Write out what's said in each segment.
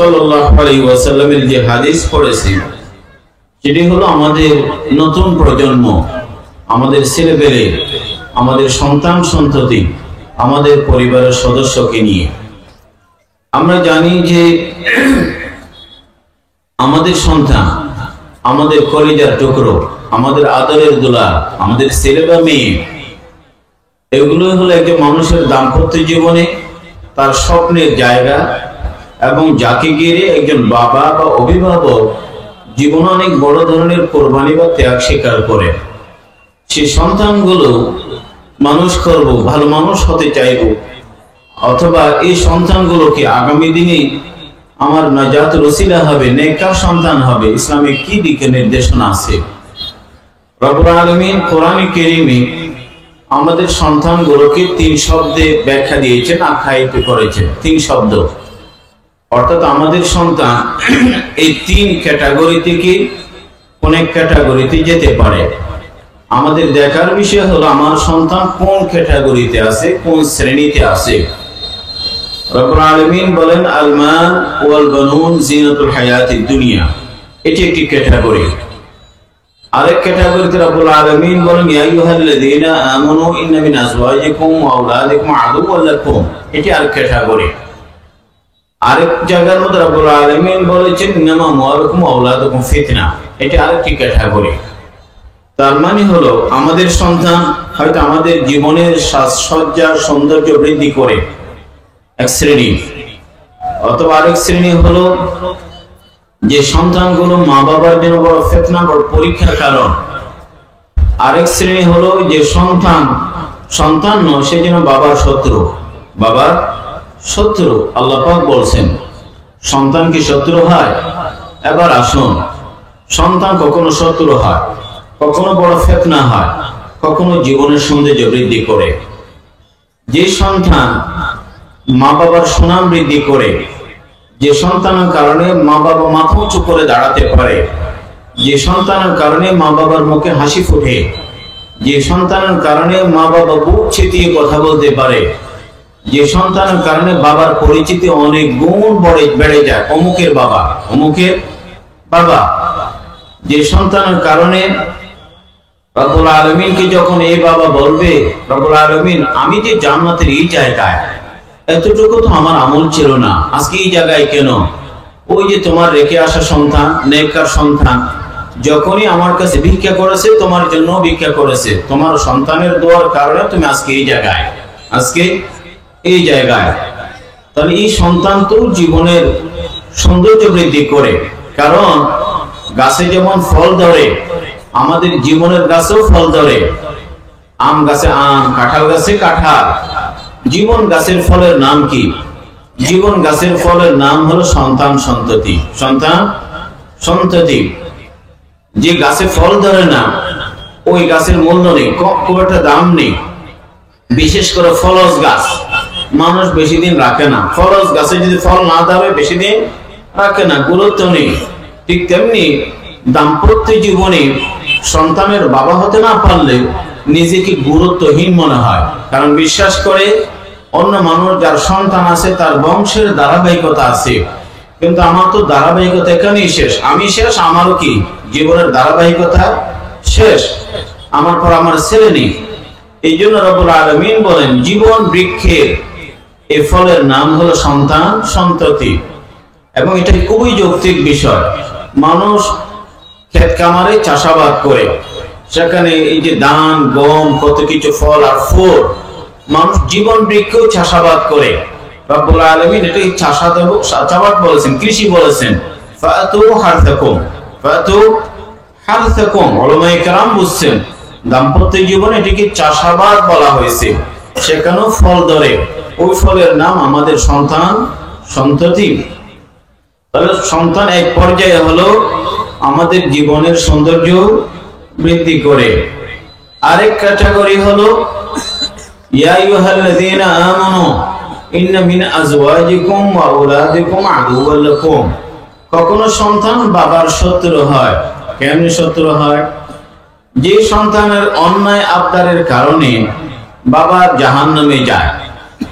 সাল্লাল্লাহু আলাইহি ওয়াসাল্লামের যে হাদিস পড়েছি সেটি হলো আমাদের নতুন প্রজন্ম, আমাদের ছেলেপেলে, আমাদের সন্তান সন্ততি, আমাদের পরিবারের সদস্যকে নিয়ে। আমরা জানি যে আমাদের সন্তান, আমাদের কলিজার টুকরো, আমাদের আদরের দুলার, আমাদের ছেলে বা মেয়ে, এগুলো হলো একজন মানুষের দাম্পত্য জীবনে তার স্বপ্নের জায়গা, এবং যাকে ঘিরে একজন বাবা বা অভিভাবক জীবনে অনেক বড় ধরনের কোরবানি বা ত্যাগ স্বীকার করে। সে সন্তানগুলো মানুষ করব, ভালো মানুষ হতে চাইব, অথবা এই সন্তানগুলোকে আগামী দিনে আমার নাজাত ওসিলা হবে, নেককার সন্তান হবে, ইসলামে কি দিকে নির্দেশনা আছে। রব্বুল আলামিন কোরআনে কারীমে আমাদের সন্তানগুলোকে 3 শব্দে ব্যাখ্যা দিয়েছেন, আখ্যায়িত করেছেন। 3 শব্দ, অর্থাৎ আমাদের সন্তান এই 3 ক্যাটাগরি থেকে অনেক ক্যাটাগরিতে যেতে পারে। আমাদের দেখার বিষয় হলো আমার সন্তান কোন ক্যাটাগরিতে আছে, কোন শ্রেণীতে আছে। রব্বুল আলামিন বলেন আল মাল ওয়াল বানুন জিনাতুল হায়াতিদ দুনিয়া, এটি একটি ক্যাটাগরি। আরেক ক্যাটাগরিতে রব্বুল আলামিন বলেন ইয়া আইয়ুহাল্লাযীনা আমানু ইন্না মিন আজওয়াজিকুম ওয়া আওলাদিকুম আদুওয়াল লাকুম, এটি আরেক ক্যাটাগরি। আরেক জায়গার মধ্যে রব্বুল আলামিন বলেছেন ইন্নামা আমওয়ালুকুম ওয়া আওলাদুকুম ফিতনা, এটি আরেকটি ক্যাটাগরি। তার মানে হলো আমাদের সন্তান হয়তো আমাদের জীবনের সাজসজ্জার সৌন্দর্য বৃদ্ধি করে, এক শ্রেণী। অথবা আরেক শ্রেণী হলো যে সন্তানগুলো মা বাবার জন্য বড় ফিতনা, বড় পরীক্ষার কারণ। আরেক শ্রেণী হলো যে সন্তান নয়, সে যেন বাবার শত্রু, বাবার শত্রু। আল্লাহ পাক বলছেন সন্তান কি শত্রু হয়? এবার আসুন, সন্তান কখনো শত্রু হয়, কখনো বড় ফিতনা হয়, কখনো জীবনের সৌন্দর্য বৃদ্ধি করে। যে সন্তান মা বাবার সুনাম বৃদ্ধি করে, যে সন্তানের কারণে মা বাবা মাথা উঁচু করে দাঁড়াতে পারে, যে সন্তানের কারণে মা বাবার মুখে হাসি ফোটে, যে সন্তানের কারণে মা বাবা বুক ছিটিয়ে কথা বলতে পারে, যে সন্তানের কারণে বাবার পরিচিতি অনেক গুণ বেড়ে যায়, অমুকের বাবা, অমুকের বাবা। যে সন্তানের কারণে রব্বুল আলামিনকে যখন এই বাবা বলবে রব্বুল আলামিন আমি যে জান্নাতের এই জায়গায়, এতটুকু তো আমার আমল ছিল না, আজকে এই জায়গায় কেন? ওই যে তোমার রেখে আসা সন্তান, নেককার সন্তান, যখনই আমার কাছে ভিক্ষা করেছে, তোমার জন্য ভিক্ষা করেছে, তোমার সন্তানের দোয়ার কারণে তুমি আজকে এই জায়গায়, আজকে এই জায়গায়। তাহলে এই সন্তান তো জীবনের সৌন্দর্য বৃদ্ধি করে। কারণ গাছে যেমন ফল ধরে, আমাদের জীবনের গাছেও ফল ধরে। আম গাছে আম, কাঁঠাল গাছে কাঁঠাল। জীবন গাছের ফলের নাম কি? জীবন গাছের ফলের নাম হলো সন্তান সন্ততি। সন্তান সন্ততি। যে গাছে ফল ধরে না, ওই গাছের মূল্য নেই, খুব একটা দাম নেই। বিশেষ করে ফলজ গাছ মানুষ বেশি দিন রাখে না। ফলজ গাছে যদি ফল না ধরে বেশি দিন রাখে না, গুরুত্ব নেই। ঠিক তেমনি দাম্পত্য জীবনে সন্তানের বাবা হতে না পারলে নিজেকে গুরুত্বহীন মনে হয়। কারণ বিশ্বাস করে অন্য মানুষ যার সন্তান আছে তার বংশের ধারাবাহিকতা আছে, কিন্তু আমার তো ধারাবাহিকতা এখানেই শেষ, আমি শেষ, আমারও কি জীবনের ধারাবাহিকতা শেষ, আমার পর আমার ছেলে নেই। এই জন্য রব্বুল আলামিন বলেন জীবন বৃক্ষের এই ফলের নাম হলো সন্তান সন্ততি। এবং এটা খুবই যৌক্তিক বিষয়। মানুষ ক্ষেত খামারে চাষাবাদ করে, সেখানে এই যে ধান, গম, কত কিছু ফল আর ফুল, মানুষ জীবন বৃক্ষও চাষাবাদ করে। রব্বুল আলামিন এটাকে চাষাবাদ বলেছেন, কৃষি বলেছেন। ফাতু হারসাকুম, ফাতু হারসাকুম। উলামায়ে কেরাম বুঝছেন দাম্পত্য জীবনে এটিকে চাষাবাদ বলা হয়েছে, সেখানেও ফল ধরে। ওই ফলের নাম আমাদের সন্তান সন্ততি। তাহলে সন্তান এক পর্যায়ে হলো আমাদের জীবনের সৌন্দর্য বৃদ্ধি করে। আরেক ক্যাটাগরি হলো ইয়া আইয়ুহাল্লাযীনা আমানু ইন্না মিন আজওয়াজিকুম ওয়া আওলাদিকুম আদুওয়াল লাকুম। কখনো সন্তান বাবার শত্রু হয়। কেমন শত্রু হয়? যে সন্তানের অন্যায় আবদারের কারণে বাবা জাহান্নামে যায়,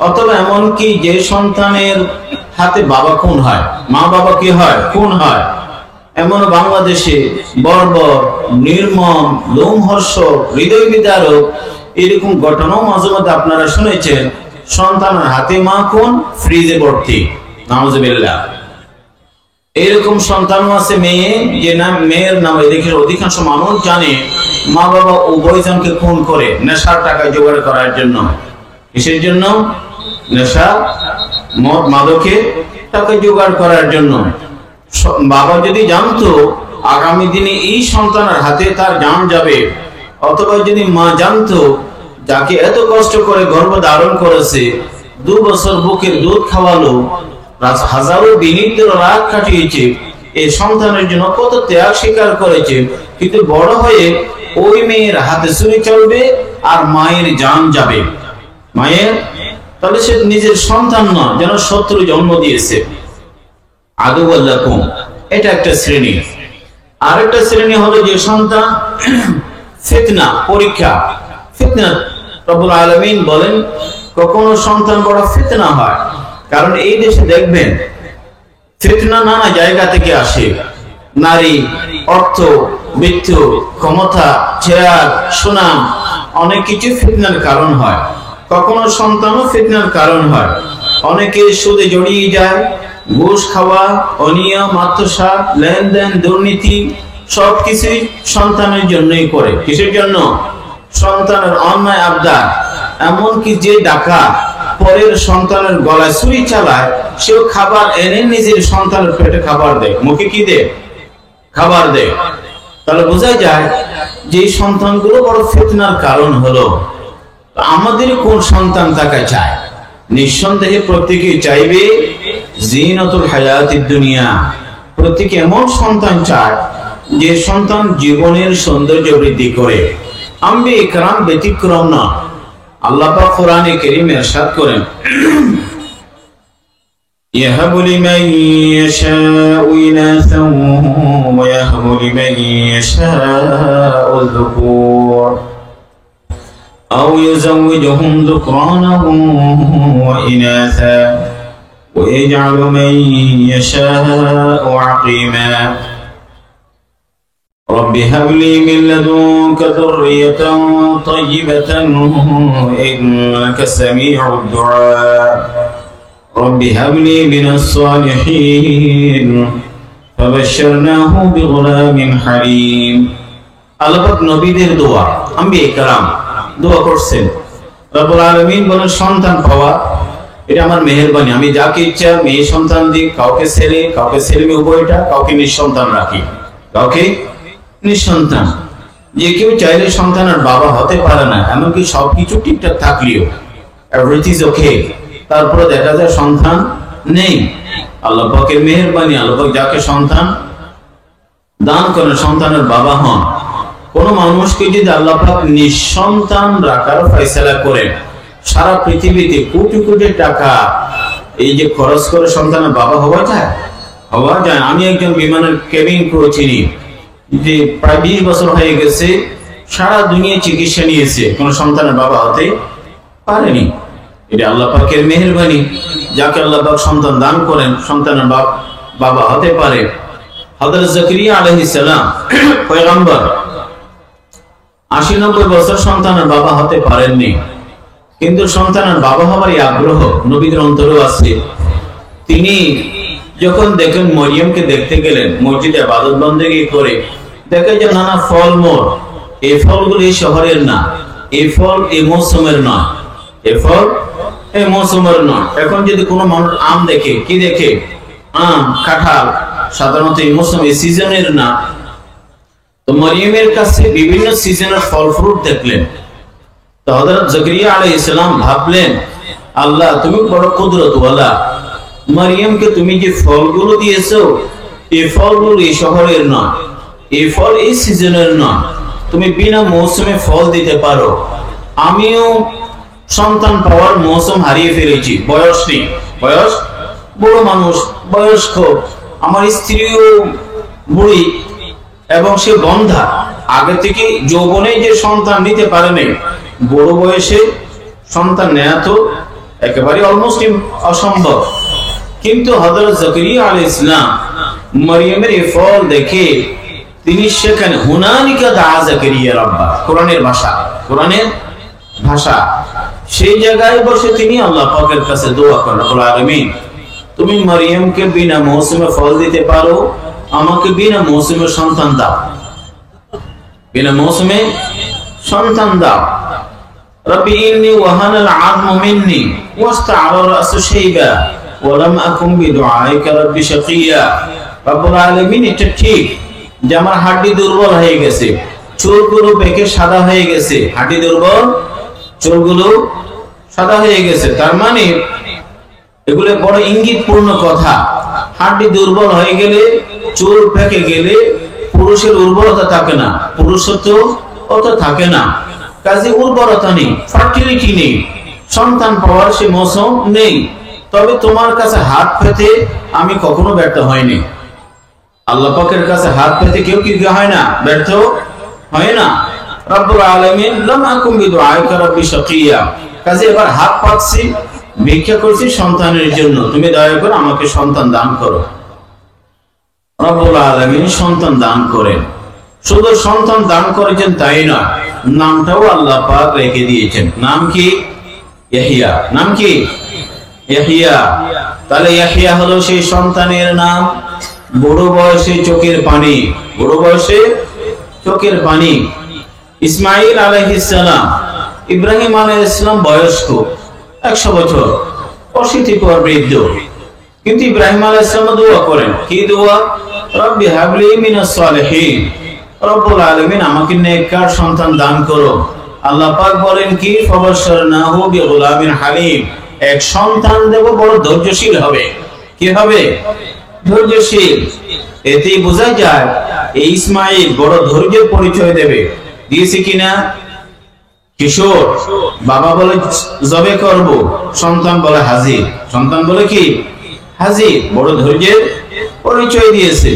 অথবা এমনকি যে সন্তানের হাতে বাবা খুন হয়, মা বাবা কি হয়? খুন হয়। এমন বাংলাদেশে বর্বর, নির্মম, লোমহর্ষক, হৃদয় বিদারক এরকম ঘটনাও মাঝে মধ্যে আপনারা শুনেছেন। সন্তানের হাতে মা খুন, ফ্রিজে ভর্তি, নাউজুবিল্লাহ। এরকম সন্তানও আছে মেয়ে, যে নাম মেয়ের নামে দেখে অধিকাংশ মানুষ জানে মা বাবা উভয়জনকে খুন করে নেশার টাকা জোগাড় করার জন্য। কিসের জন্য? নেশা, মদ, মাদকের টাকা জোগাড় করার জন্য। বাবা যদি জানতো আগামী দিনে এই সন্তানের হাতে তার জান যাবে, অথবা যদি মা জানতো যাকে এত কষ্ট করে গর্ভ ধারণ করেছে, 2 বছর বুকের দুধ খাওয়ালো, হাজারো বিনীত রাত কাটিয়েছে, এই সন্তানের জন্য কত ত্যাগ স্বীকার করেছে, কিন্তু বড় হয়ে ওই মেয়ের হাতে ছুরি চলবে আর মায়ের জান যাবে। মায়ের, তাহলে সে নিজের সন্তান নয়, যেন শত্রু জন্ম দিয়েছে। আদুওয়াল্লাকুম, এটা একটা শ্রেণী। আরেকটা শ্রেণী হলো যে সন্তান ফিতনা, পরীক্ষা, ফিতনা। রব্বুল আলামিন বলেন কখনো সন্তান বড় ফিতনা হয়, কারণ এই দেশে দেখবেন ফিতনা নানা জায়গা থেকে আসে। নারী, অর্থ, বৃত্ত, ক্ষমতা, চেয়ার, সুনাম, অনেক কিছু ফিতনার কারণ হয়। কখনো সন্তানও ফিতনার কারণ হয়। অনেকে সুদে জড়িয়ে যায়, ঘুষ খাওয়া, অনিয়ম, আত্মসাৎ, লেনদেন, দুর্নীতি সবকিছুই সন্তানের জন্যই করে। কিসের জন্য? সন্তানের অন্যায় আবদার। এমনকি যে ডাকাত পরের সন্তানের গলায় ছুরি চালায়, সেও খাবার এনে নিজের সন্তানের পেটে খাবার দেয়, মুখে কি দেয়? খাবার দেয়। তাহলে বোঝা যায় যে সন্তানগুলো বড় ফিতনার কারণ হলো। আমাদের কোন সন্তান তাকে চায়? নিঃসন্দেহে প্রত্যেকে চাইবে জিনাতুল হায়াতিদ দুনিয়া। প্রত্যেকে এমন সন্তান চায় যে সন্তান জীবনের সৌন্দর্য বৃদ্ধি করে। আম্বিয়া ইকরাম ব্যতিক্রম না। আল্লাহ পাক কোরআনে কারীমে ইরশাদ করেন, ইয়াহাবু লিমান ইয়াশাউ ইনাসান ওয়া ইয়াহাবু লিমান ইয়াশাউ যুকুর আও ইউযাওয়িজুহুম যুকরানান ওয়া ইনাসা ওয়া ইয়াজআলু মান ইয়াশাউ আকিমা رب هب لي من لدنك ذرية طيبة إنك سميع الدعاء رب هب لي من الصالحين فبشرناه بغلام حليم। আল্লাহ পাক নবীদের দোয়া, আম্বিয়া কেরাম দোয়া করছেন। রব্বুল আলামিন বলেন সন্তান পাওয়া এটা আমার মেহেরবানি, আমি যাকে ইচ্ছা মেয়ে সন্তান দিই, কাউকে ছেলে মেয়ে উভয়টা, কাউকে নিঃসন্তান রাখি, কাউকে নিঃসন্তান। যে কেউ চাইলে সন্তানের বাবা হতে পারে না, এমনকি সবকিছু ঠিকঠাক থাকলেও, এভরিথিং ইজ ওকে, তারপরে দেখা যায় সন্তান নেই। আল্লাহ পাকের মেহেরবানি, আল্লাহ পাক যাকে সন্তান দান করেন সন্তানের বাবা হন। কোন মানুষকে যদি আল্লাহ পাক নিঃসন্তান রাখার ফয়সালা করেন, সারা পৃথিবীতে কোটি কোটি টাকা এই যে খরচ করে সন্তানের বাবা হওয়া যায়? হওয়া যায়। আমি একজন বিমানের কেবিন ক্রু চিনি, যে প্রায় 20 বছর হয়ে গেছে, সারা দুনিয়া চিকিৎসা নিয়েছে, কোন সন্তানের বাবা হতে পারেনি। এটা আল্লাহ পাকের মেহেরবানি। যাকে আল্লাহ পাক সন্তান দান করেন সন্তানের বাবা হতে পারে। হযরত জাকারিয়া আলাইহিস সালাম পয়গম্বর 80-90 বছর সন্তানের বাবা হতে পারেননি, কিন্তু সন্তানের বাবা হবার এই আগ্রহ নবীদের অন্তরেও আছে। তিনি যখন দেখেন মরিয়মকে দেখতে গেলেন, মসজিদে ইবাদত বন্দেগী করে, দেখে যে নানা ফলমূল, এই ফলগুলো এই শহরের না, এই ফল এই মৌসুমের নয়, এই ফল এই মৌসুমের নয়। এখন যদি কোনো মানুষ আম দেখে, কি দেখে? আম, কাঁঠাল, সাধারণত এই মৌসুম এই সিজনের না। তো মরিয়মের কাছে বিভিন্ন সিজনের ফল ফ্রুট দেখলেন। তো হযরত জাকারিয়া আলাইহিস সালাম ভাবলেন, আল্লাহ তুমি বড় কুদরতওয়ালা, মরিয়মকে তুমি যে ফলগুলো দিয়েছো, এই ফলগুলো এই শহরের নয়, এই ফল এই সিজনের নয়, তুমি বিনা মৌসুমে ফল দিতে পারো। আমিও সন্তান পাওয়ার মৌসুম হারিয়ে ফেলেছি, বয়স নেই, বয়স বড় মানুষ, বয়স্ক, আমার স্ত্রীও বুড়ি এবং সে বন্ধা, আগে থেকে যৌবনে যে সন্তান নিতে পারে নাই, বড় বয়সে সন্তান নেয়া তো একেবারে অলমোস্ট অসম্ভব। কিন্তু হযরত জাকারিয়া আলাইহিস সালাম মরিয়মের এই ফল দেখে তিনি সেখানে হুনালিকা দা জাকারিয়া রাব্বা, কোরআনের ভাষা সেই জায়গায় বসে তিনি আল্লাহ পাকের কাছে দোয়া করেন, রব্বুল আলামিন তুমি মরিয়মকে বিনা মৌসুমে ফল দিতে পারো, আমাকে বিনা মৌসুমে সন্তান দাও, বিনা মৌসুমে সন্তান দাও। রব্বি ইন্নী ওয়াহানাল আযমু মিন্নী ওয়াস্তা'আলা রাসু শাইবা ওয়া লাম আকুম বিদুআইকা রাব্বি শাকিয়া। রব্বুল আলামিন এটা ঠিক যে আমার হাড়ি দুর্বল হয়ে গেছে, চুলগুলো পেকে সাদা হয়ে গেছে, হাড়ি দুর্বল, চুলগুলো সাদা হয়ে গেছে, তার মানে এগুলো বড় ইঙ্গিতপূর্ণ কথা। হাড়ি দুর্বল হয়ে গেলে, চুল পেকে গেলে পুরুষের উর্বরতা থাকে না, পুরুষত্ব অত থাকে না, কাজে উর্বরতা নেই, ফার্টিলিটি নেই, সন্তান পাওয়ার সে মৌসুম নেই। তবে তোমার কাছে হাত পেতে আমি কখনো ব্যর্থ হয়নি, আল্লাহ পাকের কাছে হাত পেতে কেউ কি হয় না, ব্যর্থ হয় না। রব্বুল আলামিন লাম আকুম বিদুআইকা রাব্বি শাকিয়া, কাজে এবার হাত পাচ্ছি, ভিক্ষা করছি সন্তানের জন্য, তুমি দয়া করে আমাকে সন্তান দান করো। রব্বুল আলামিন সন্তান দান করেন, শুধু সন্তান দান করেছেন তাই নয়, নামটাও আল্লাহ পাক রেখে দিয়েছেন। নাম কি? ইয়াহইয়া। নাম কি? ইয়াহইয়া। তাহলে ইয়াহইয়া হলো সেই সন্তানের নাম। বুড়ো বয়সে চোখের পানি, বুড়ো বয়সে চোখের পানি। ইসমাঈল আলাইহিস সালাম, ইব্রাহিম আলাইহিস সালাম বয়স্ক 100 বছর, অশীতিপর বৃদ্ধ, কিন্তু ইব্রাহিম আলাইহিস সালাম দোয়া করেন, কি দোয়া? রব্বি হাবলি মিনাস সালিহিন, রব্বুল আলামিন আমাকে নেককার সন্তান দান করো। আল্লাহ পাক বলেন কি? ফাবাশশারনাহু বিগুলামিন হালিম, এক সন্তান দেব বড় ধৈর্যশীল হবে। কি হবে? ধৈর্যশীল। এতেই বোঝা যায় এই ইসমাঈল বড় ধৈর্যের পরিচয় দেবে। দিয়েছে কিনা? কিশোর, বাবা বলে জবে করব, সন্তান বলে হাজির, সন্তান বলে কি? হাজির। বড় ধৈর্যের পরিচয় দিয়েছে।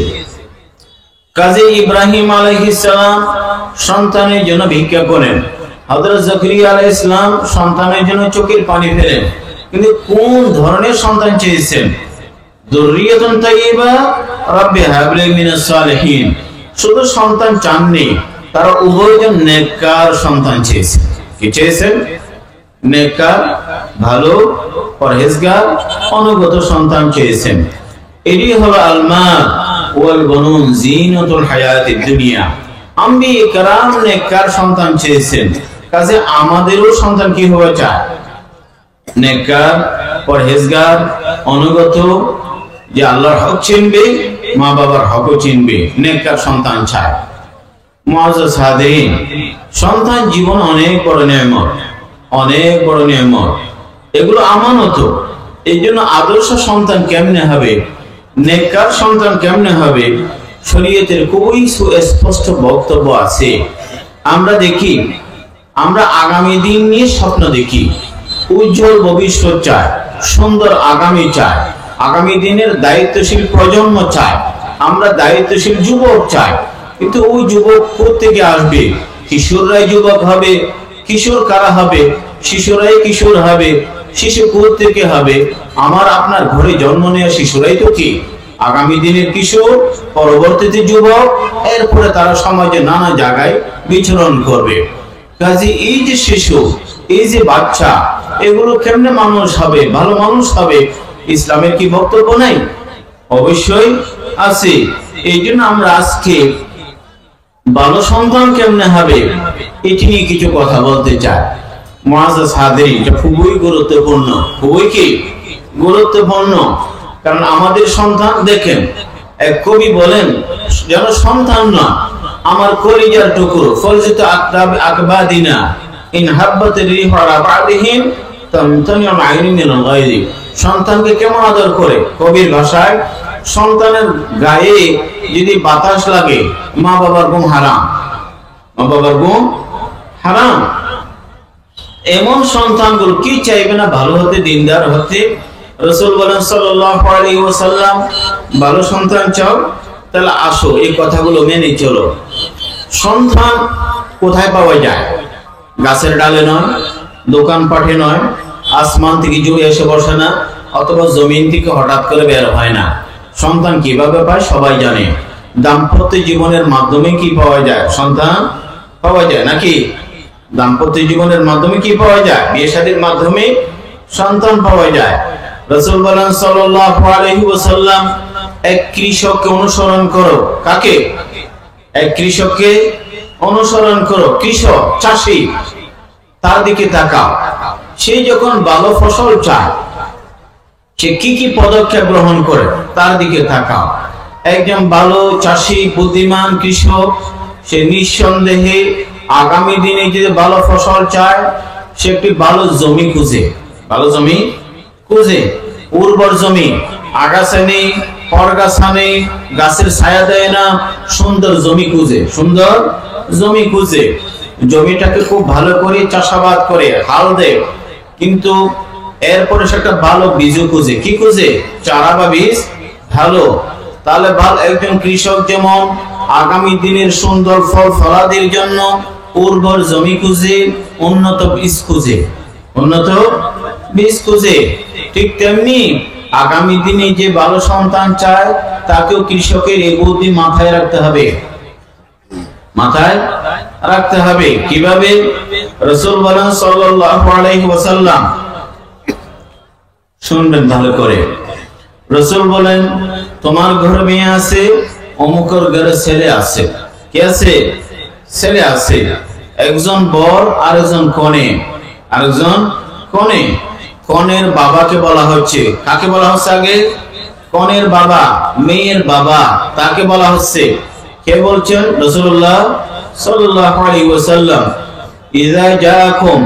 কাজে ইব্রাহিম আলাইহিস সালাম সন্তানের জন্য ভিক্ষা করেন, হযরত জাকারিয়া আলাইহিস সালাম সন্তানের জন্য চোখের পানি ফেলেন, কিন্তু কোন ধরনের সন্তান চেয়েছেন? যুররিয়াতুন তাইয়্যিবা রাব্বি হাবলি মিনাস সালিহিন। শুধু সন্তান চাননি, তারা উভয়জন নেককার সন্তান চেয়েছেন। কি চেয়েছেন? নেককার, ভালো, পরহেজগার, অনুগত সন্তান চেয়েছেন। এটি হলো আল-মাল ওয়াল বানুন জিনাতুল হায়াতিদ দুনিয়া। আম্বিয়া কেরাম নেককার সন্তান চেয়েছেন, কাজে আমাদেরও সন্তান কি হওয়া চায়? নেককার, পরহেজগার, অনুগত, যে আল্লাহর হক চিনবে, মা বাবার হকও চিনবে, নেককার সন্তান চায়। মুআজ্জাজ হাদিরিন, সন্তান জীবন অনেক বড় নিয়ামত, অনেক বড় নিয়ামত, এগুলো আমানত। এই জন্য আদর্শ সন্তান কেমনে হবে, নেককার সন্তান কেমনে হবে, শরীয়তের খুবই সুস্পষ্ট বক্তব্য আছে। আমরা দেখি, আমরা আগামী দিন নিয়ে স্বপ্ন দেখি, উজ্জ্বল ভবিষ্যৎ চাই, সুন্দর আগামী চাই, আগামী দিনের দায়িত্বশীল প্রজন্ম চাই, আমরা দায়িত্বশীল যুবক চাই। কিন্তু ওই যুবক কোত্থেকে আসবে? কিশোররাই যুবক হবে। কিশোর কারা হবে? শিশুরাই কিশোর হবে। শিশু কোত্থেকে হবে? আমার আপনার ঘরে জন্ম নেওয়া শিশুরাই তো কি আগামী দিনের কিশোর, পরবর্তীতে যুবক, এরপরে তারা সমাজে নানা জায়গায় বিচরণ করবে। কাজে এই যে শিশু, এই যে বাচ্চা, এগুলো কেমনে মানুষ হবে, ভালো মানুষ হবে? ইসলামের কি বক্তব্য নাই? অবশ্যই আছে। এই জন্য আমরা আজকে ভালো সন্তান কেমনে হবে এটি নিয়ে কিছু কথা বলতে চাই। মুআজ্জাজ হাদিরিন, এটা খুবই গুরুত্বপূর্ণ, খুবই কি গুরুত্বপূর্ণ। কারণ আমাদের সন্তান, দেখেন এক কবি বলেন, যেন সন্তান না আমার কলিজার টুকরো, ফলজিত আকবাদিনা ইন হাব্বাতির রিহু আলা বাদিহিম তামতানিউ আইনি মিনাল গায়রি। সন্তানকে কেমন আদর করে? কবির ভাষায়, সন্তানের গায়ে যদি বাতাস লাগে, মা বাবার ঘুম হারাম, মা বাবার ঘুম হারাম। এমন সন্তানগুলো কি চাইবে না ভালো হতে, দিনদার হতে? রাসূল বলেন সাল্লাল্লাহু আলাইহি ওয়াসাল্লাম, ভালো সন্তান চাও? তাহলে আসো এই কথাগুলো মেনে চলো। সন্তান কোথায় পাওয়া যায়? গাছের ডালে নয়, দোকান পাঠে নয়, আসমান থেকে জুড়ে এসে বসে না, অথবা জমিন থেকে হঠাৎ করে বের হয় না। সন্তান কিভাবে পায় সবাই জানে। দাম্পত্য জীবনের মাধ্যমে কি পাওয়া যায়? সন্তান পাওয়া যায় নাকি? দাম্পত্য জীবনের মাধ্যমে কি পাওয়া যায়? বিয়ে শাদীর মাধ্যমে সন্তান পাওয়া যায়। রাসূল বলেন সাল্লাল্লাহু আলাইহি ওয়াসাল্লাম, এক কৃষককে অনুসরণ করো। কাকে? এক কৃষককে অনুসরণ করো। কৃষক, চাষী, তার দিকে তাকাও। সে যখন ভালো ফসল চায় সে কি কি পদক্ষেপ গ্রহণ করে তার দিকে তাকাও। একজন ভালো চাষী, বুদ্ধিমান কৃষক, সে নিঃসন্দেহে আগামী দিনে যদি ভালো ফসল চায় সে একটি ভালো জমি খুঁজে। ভালো জমি খুঁজে, উর্বর জমি, আগাছা নেই, পরগাছা নেই, গাছের ছায়া দেয় না, সুন্দর জমি খুঁজে। সুন্দর জমি খুঁজে জমিটাকে খুব ভালো করে চাষাবাদ করে হাল দেয়, কিন্তু এরপরে সে একটা ভালো বীজও খুঁজে। কি খুঁজে? চারা বা বীজ ভালো। তাহলে ভালো একজন কৃষক যেমন আগামী দিনের সুন্দর ফল ফলাদির জন্য উর্বর জমি খুঁজে, উন্নত বীজ খুঁজে, উন্নত বীজ খুঁজে, ঠিক তেমনি আগামী দিনে যে ভালো সন্তান চায় তাকেও কৃষকের এই বুদ্ধি মাথায় রাখতে হবে। মাথায় রাখতে হবে। কিভাবে? রাসূল বলেন সাল্লাল্লাহু আলাইহি ওয়াসাল্লাম, শুনবেন ভালো করে। রাসূল বলেন, তোমার ঘরে মেয়ে আছে, অমুকের ঘরে ছেলে আছে। কি আছে? ছেলে আছে। একজন বর আর একজন কনে। আরেকজন কনে। কনের বাবাকে বলা হচ্ছে। কাকে বলা হচ্ছে আগে? কনের বাবা, মেয়ের বাবা, তাকে বলা হচ্ছে। কে বলছেন? রাসূলুল্লাহ সাল্লাল্লাহু আলাইহি ওয়াসাল্লাম, ইযা জাআকুম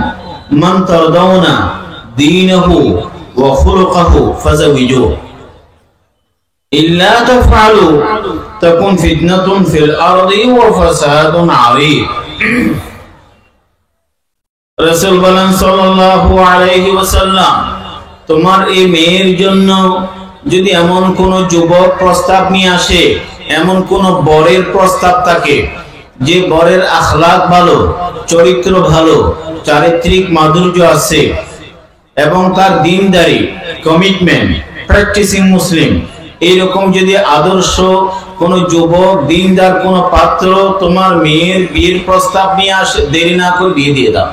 মান তারদাউনা দীনহু ওয়া খুলুকাহু ফাযাওয়িজু ইল্লা তাফআলু তাকুন ফিতনাতুন ফিল আরদি ওয়া ফাসাদুন আযীম। রাসূল বলেন সাল্লাল্লাহু আলাইহি ওয়াসাল্লাম, তোমার এই মেয়ের জন্য যদি এমন কোন যুবক প্রস্তাব নিয়ে আসে, এমন কোন বরের প্রস্তাব থাকে যে বরের আখলাক ভালো, চরিত্র ভালো, চারিত্রিক মাধুর্য আছে এবং তার দ্বীনদারি, কমিটমেন্ট, প্র্যাকটিসিং মুসলিম, এইরকম যদি আদর্শ কোন যুবক, দ্বীনদার কোন পাত্র তোমার মেয়ের বিয়ের প্রস্তাব নিয়ে আসে, দেরি না করে বিয়ে দিয়ে দাও।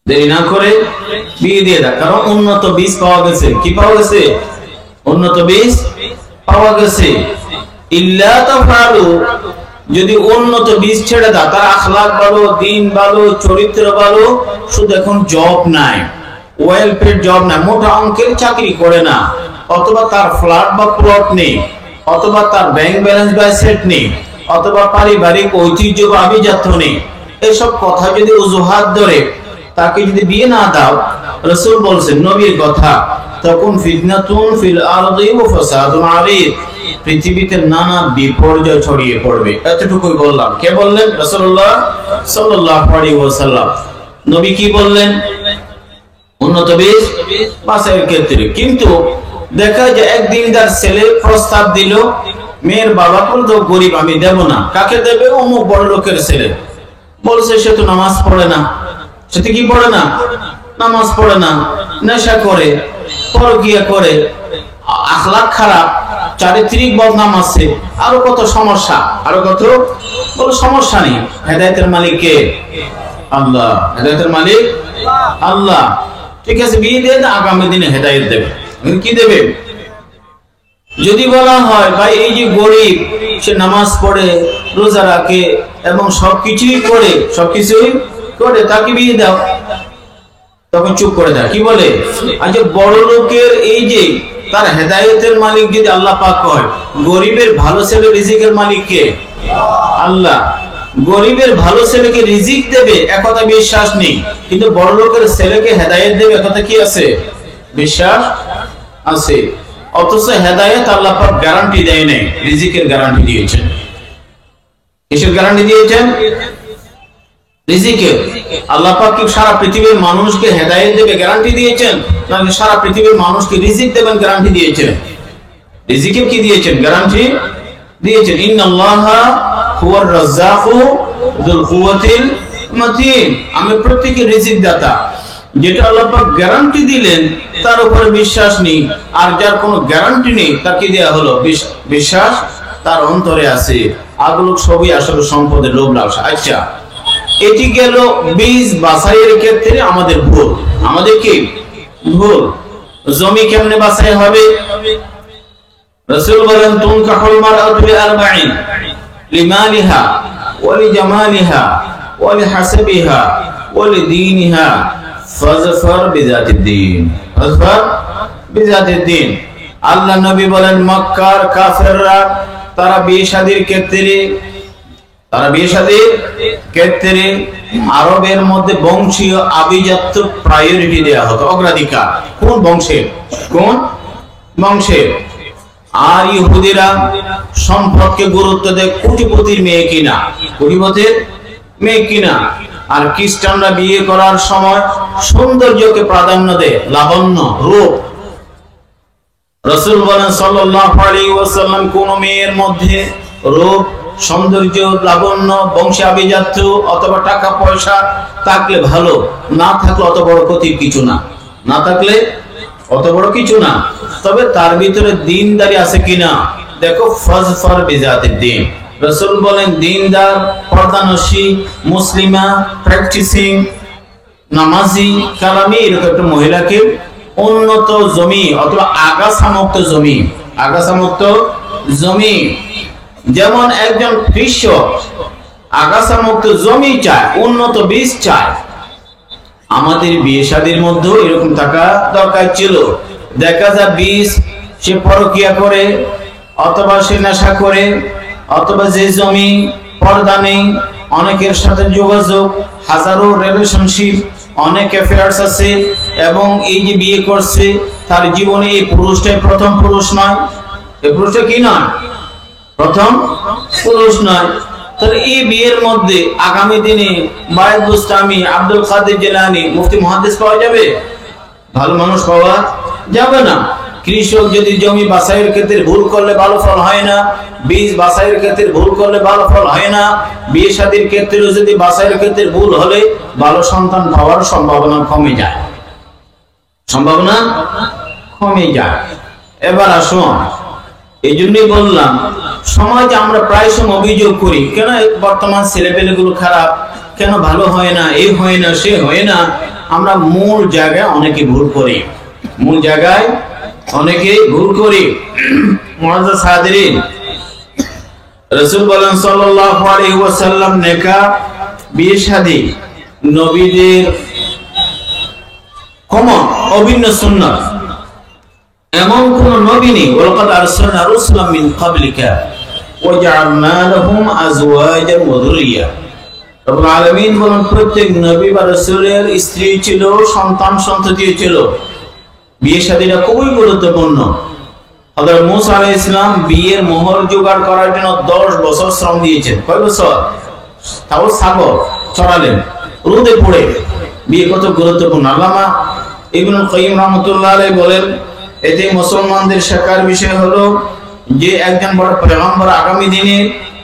দেরি না করে বিয়ে দিয়ে দাও। কারণ উন্নত বীজ পাওয়া গেছে। কি পাওয়া গেছে? উন্নত বীজ পাওয়া গেছে। ইল্লা তাফআলু, যদি উন্নত বীজ ছেড়ে দাও, তার আখলাক ভালো, দ্বীন ভালো, চরিত্র ভালো, শুধু এখন জব নাই, ওয়েলফেয়ার জব নাই, মোটা অঙ্কের চাকরি করে না, অথবা তার ফ্ল্যাট বা প্লট নেই, অথবা তার ব্যাংক ব্যালেন্স বা সেট নেই, অথবা পারিবারিক ঐতিহ্য বা আভিজাত্য নেই, এসব কথা যদি অজুহাত ধরে তাকে যদি বিয়ে না দাও, রাসূল বলছেন, নবীর কথা, তখন ফিতনাতুন ফিল আরদি ওয়া ফাসাদুন আযীম, পৃথিবীতে নানা বিপর্যয় ছড়িয়ে পড়বে। এতটুকুই বললাম। কে বললেন? রাসূলুল্লাহ সাল্লাল্লাহু আলাইহি ওয়াসাল্লাম। নবী কি বললেন? উন্নত বীজ বাছাইয়ের ক্ষেত্রে। কিন্তু দেখা যায় একদিন তার ছেলে প্রস্তাব দিল, মেয়ের বাবা তো গরিব, আমি দেব না। কাকে দেবে? অমুক বড় লোকের ছেলে। বলছে সে তো নামাজ পড়ে না। সে কি পড়ে না? নামাজ পড়ে না, নেশা করে, পরকিয়া করে, আখলাক খারাপ, চারিত্রিক বদনাম আছে, আরো কত সমস্যা, আরো কত। বল সমস্যা নেই। হেদায়েতের মালিক কে? আল্লাহ। হেদায়েতের মালিক আল্লাহ। ঠিক আছে, বিয়ে দিয়ে আগামী দিনে হেদায়েত দেবে। কি দেবে? যদি বলা হয় ভাই এই যে গরিব, সে নামাজ পড়ে, রোজা রাখে এবং সবকিছুই করে, তাকে বিয়ে দাও, তখন চুপ করে দেয়। কি বলে? আজ বড় লোকের এই যে তার হেদায়েতের মালিক যদি আল্লাহ পাক হয়, গরিবের ভালো ছেলে রিজিকের মালিক কে? আল্লাহ। গরিবের ভালো ছেলেকে রিজিক দেবে একথা বিশ্বাস নেই, কিন্তু বড় লোকের ছেলেকে হেদায়েত দেবে একথা কি আছে? বিশ্বাস আছে। অথচ হেদায়েত আল্লাহ পাক গ্যারান্টি দেয় নাই, রিজিকের গ্যারান্টি দিয়েছেন। কিসের গ্যারান্টি দিয়েছেন? রিজিকের। আল্লাহ পাক কি সারা পৃথিবীর মানুষকে হেদায়েত দেবে গ্যারান্টি দিয়েছেন, নাকি সারা পৃথিবীর মানুষকে রিজিক দেবেন গ্যারান্টি দিয়েছেন? রিজিকের কি দিয়েছেন? গ্যারান্টি দিয়েছেন। ইন্নাল্লাহা হুয়ার রাজ্জাকু যুল কুওয়াতিল মাতিন, আমি প্রত্যেকের রিজিক দাতা। যেটা আল্লাহ পাক গ্যারান্টি দিলেন তার উপরে বিশ্বাস নেই, আর যার কোনো গ্যারান্টি নেই তাকে দেয়া হলো বিশ্বাস তার অন্তরে আছে। আগুলো সবই আসলে সম্পদের লোভ লালসা। আচ্ছা, এটি গেল বীজ বাছাইয়ের ক্ষেত্রে আমাদের ভুল। আমাদের কি ভুল? জমি কেমনে বাছাই হবে? রাসূল বলেন, তুনকাহুল মারআতু বিআরবাঈন লিমালিহা ওয়া লিজামালিহা ওয়া লিহাসাবিহা ওয়া লিদীনিহা ফাজফার বিযাতিদ দ্বীন। ফাজফার বিযাতিদ দ্বীন। আল্লাহ নবী বলেন, মক্কার কাফেররা তারা বিয়ে শাদীর ক্ষেত্রে আরবের মধ্যে বংশীয় আভিজাত্য প্রায়োরিটি দেওয়া হতো, অগ্রাধিকার। কোন বংশের? আর ইহুদিরা সম্পর্কে গুরুত্ব দেয় কোটিপতির মেয়ে কিনা। আর খ্রিস্টানরা বিয়ে করার সময় সৌন্দর্যকে প্রাধান্য দেয়, লাবণ্য, রূপ। রাসূল বলেন সাল্লাল্লাহু আলাইহি ওয়াসাল্লাম, কোন মেয়ের মধ্যে রূপ, সৌন্দর্য, লাবণ্য, বংশী আভিজাত্য অথবা টাকা পয়সা থাকলে ভালো, না থাকলে অত বড় ক্ষতির কিছু না। তবে তার ভিতরে দ্বীনদারি আছে কিনা দেখো। ফাজফার বিযাতিদ দ্বীন। রাসূল বলেন, দ্বীনদার, পর্দানশী, মুসলিমা, প্র্যাকটিসিং, নামাজি, কালামি এরকম একটা মহিলাকে উন্নত জমি অথবা আগাছামুক্ত জমি, যেমন একজন কৃষক আগাছামুক্ত জমি চায়, উন্নত বীজ চায়। আমাদের বিয়ে শাদীর মধ্যে এরকম থাকা দরকার ছিল। দেখা যায় বীজ সে পরকিয়া করে, অথবা সে নেশা করে, অথবা যে জমি পর্দা নেই, অনেকের সাথে যোগাযোগ, হাজারো রিলেশনশিপ, অনেক অ্যাফেয়ার্স আছে, এবং এই যে বিয়ে করছে তার জীবনে এই পুরুষটাই প্রথম পুরুষ নয়। এই পুরুষটা কি নয়? প্রথম পুরুষ নয়। তাহলে এই বিয়ের মধ্যে আগামী দিনে বায়েত বুস্তামি, আব্দুল কাদের জিলানী, মুফতি মুহাদ্দিস পাওয়া যাবে? ভালো মানুষ পাওয়া যাবে না। কৃষক যদি জমি বাছাইয়ের ক্ষেত্রে ভুল করলে ভালো ফল হয় না, বীজ বাছাইয়ের ক্ষেত্রে ভুল করলে ভালো ফল হয় না, বিয়ে শাদীর ক্ষেত্রেও যদি বাছাইয়ের ক্ষেত্রে ভুল হলে ভালো সন্তান পাওয়ার সম্ভাবনা কমে যায়। এবার আসুন, এই জন্যই বললাম, সমাজে আমরা প্রায় সময় অভিযোগ করি, কেন বর্তমান ছেলেপেলেগুলো খারাপ, কেন ভালো হয় না, এই হয় না, সে হয় না। আমরা মূল জায়গায় অনেকে ভুল করি। মুআজ্জাজ হাজিরিন, রাসূল বলেন সাল্লাল্লাহু আলাইহি ওয়াসাল্লাম, নেকাহ, বিয়ে শাদী নবীদের কমন অভিন্ন সুন্নাত। এমন কোন নবী নেই, ওয়ালাকাদ আরসালনা রাসূলাম মিন ক্বাবলিকা ওয়া জাআলনা লাহুম আজওয়াজান ওয়া যুররিয়া। রব্বুল আলামিন বলেন, প্রত্যেক নবী বা রাসূলের স্ত্রী ছিল, সন্তান-সন্ততি ছিল। বিয়ে শাদীটা খুবই গুরুত্বপূর্ণ। হযরত মূসা আলাইহিস সালাম বিয়ের মোহর জোগাড় করার জন্য 10 বছর শ্রম দিয়েছেন। কয় বছর? তাও সাগর চড়ালেন রোদে পড়ে। বিয়ে কত গুরুত্বপূর্ণ। আল্লামা ইবনুল কাইয়্যিম রাহমাতুল্লাহ আলাইহি বলেন, এতে মুসলমানদের শেখার বিষয় হলো যে একজন বড় পয়গম্বর আগামী দিনে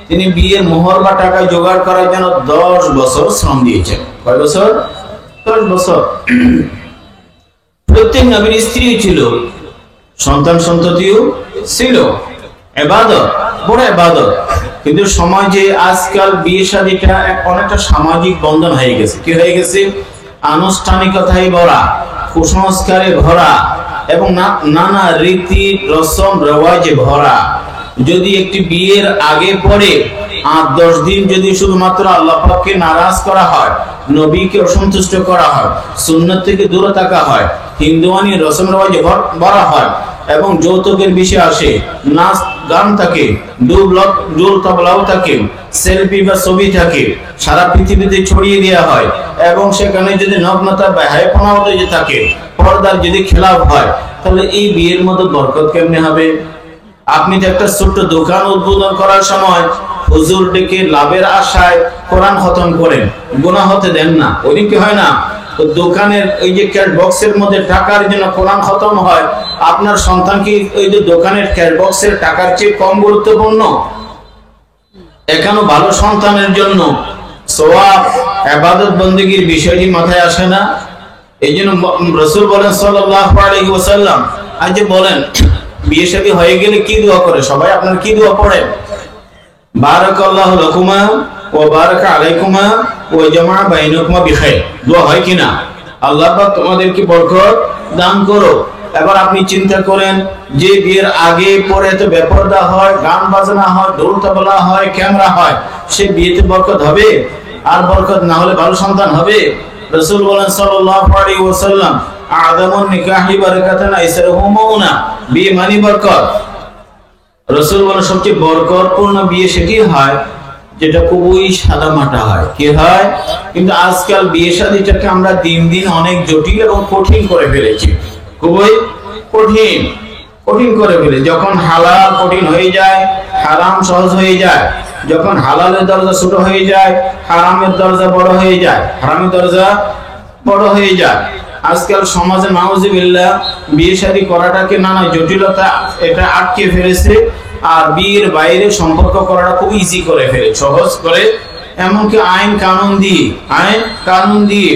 তিনি বিয়ের মোহর বা টাকা জোগাড় করার জন্য 10 বছর শ্রম দিয়েছেন। কয় বছর? 10 বছর। প্রত্যেক নবীর স্ত্রী ছিল, সন্তান-সন্ততিও ছিল। ইবাদত, বড় ইবাদত। কিন্তু সমাজে আজকাল বিয়ে শাদীটা অনেকটা সামাজিক বন্ধন হয়ে গেছে। কি হয়ে গেছে? আনুষ্ঠানিকতায় ভরা, কুসংস্কারে ভরা, এবং নানা রীতি রসম রেওয়াজে ভরা। যদি একটি বিয়ের আগে পরে 8-10 দিন যদি শুধুমাত্র আল্লাহ পাককে নারাজ করা হয়, নবীকে অসন্তুষ্ট করা হয়, সুন্নাত থেকে দূরে থাকা হয়, হিন্দুয়ানি রসম রেওয়াজে ভরা হয়, এবং যৌতুকের বিষয় আসে, নাচ গান থাকে, ডুল তবলাও থাকে, সেলফি বা ছবি থাকে, সারা পৃথিবীতে ছড়িয়ে দেওয়া হয়, এবং সেখানে যদি নগ্নতা বা হায়পনাও যদি থাকে, পর্দার যদি খেলাফ হয়, তাহলে এই বিয়ের মধ্যে বরকত কেমনে হবে? আপনি যে একটা ছোট্ট দোকান উদ্বোধন করার সময় হুজুর ডেকে লাভের আশায় কোরআন খতম করেন, গুনাহ হতে দেন না, ওই কি হয় না? তো দোকানের এই যে ক্যাশ বক্সের মধ্যে টাকার জন্য কোরআন খতম হয়, আপনার সন্তান কি ওই যে দোকানের ক্যাশ বক্সের টাকার চেয়ে কম গুরুত্বপূর্ণ? এখানে ভালো সন্তানের জন্য সওয়াব, ইবাদত বندگির বিষয়টি মাথায় আসে না। এই জন্য রাসূল বলেন সাল্লাল্লাহু আলাইহি ওয়াসাল্লাম, আজ যে বলেন বিয়ে শাদী হয়ে গেলে কি দোয়া করে সবাই? আপনারা কি দোয়া পড়েন? বারাকাল্লাহু লাকুমা ওয়া বারাকা আলাইকুমা ওয়া জামা বাইনাকুমা বিখাইর। দোয়া হয় কিনা? আল্লাহ পাক তোমাদেরকে বরকত দান করো। এবার আপনি চিন্তা করেন, যে বিয়ের আগে পরে তো বেপরদা হয়, গান বাজনা হয়, ঢোল তবলা হয়, ক্যামেরা হয়, সে বিয়েতে বরকত হবে? আর বরকত না হলে ভালো সন্তান হবে? রাসূল বলেন সাল্লাল্লাহু আলাইহি ওয়াসাল্লাম, আদামুন নিকাহি বারাকাতান আইসারুহু মাউনা। বিয়ে মানে বরকত। রাসূল বলেন সবচেয়ে বরকতপূর্ণ বিয়ে সেটি হয় যেটা খুবই সাদা মাটা হয়। কি হয়? কিন্তু আজকাল বিয়ে শাদীটাকে আমরা দিন দিন অনেক জটিল এবং কঠিন করে ফেলেছি। খুবই কঠিন করে ফেলে। যখন হালাল কঠিন হয়ে যায়, হারাম সহজ হয়ে যায়। যখন হালালের দরজা ছোট হয়ে যায়, হারামের দরজা বড় হয়ে যায়। হারামের দরজা বড় হয়ে যায়। আজকাল সমাজে নাউজুবিল্লাহ বিয়ে শাদী করাটাকে নানা জটিলতা এটা আটকে ফেলেছে। আর বিয়ের বাইরে সম্পর্ক করাটা খুব ইজি করে ফেলে, সহজ করে। এমনকি আইন কানুন দিয়ে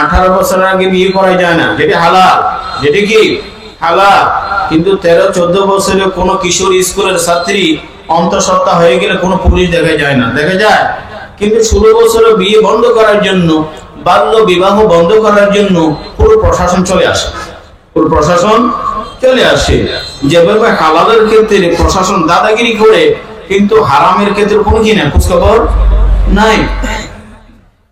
18 বছরের আগে বিয়ে করা যায় না, যেটি হালাল। যেটি কি হালাল। কিন্তু 13-14 বছরের কোন কিশোর স্কুলের ছাত্রী অন্তঃসত্ত্বা হয়ে গেলে কোনো পুলিশ দেখা যায় না, দেখা যায়। কিন্তু 16 বছরে বিয়ে বন্ধ করার জন্য, বাল্য বিবাহ বন্ধ করার জন্য পুরো প্রশাসন চলে আসে। যেভাবে হালালের ক্ষেত্রে প্রশাসন দাদাগিরি করে, কিন্তু হারামের ক্ষেত্রে কোনো কি না খোঁজখবর নাই।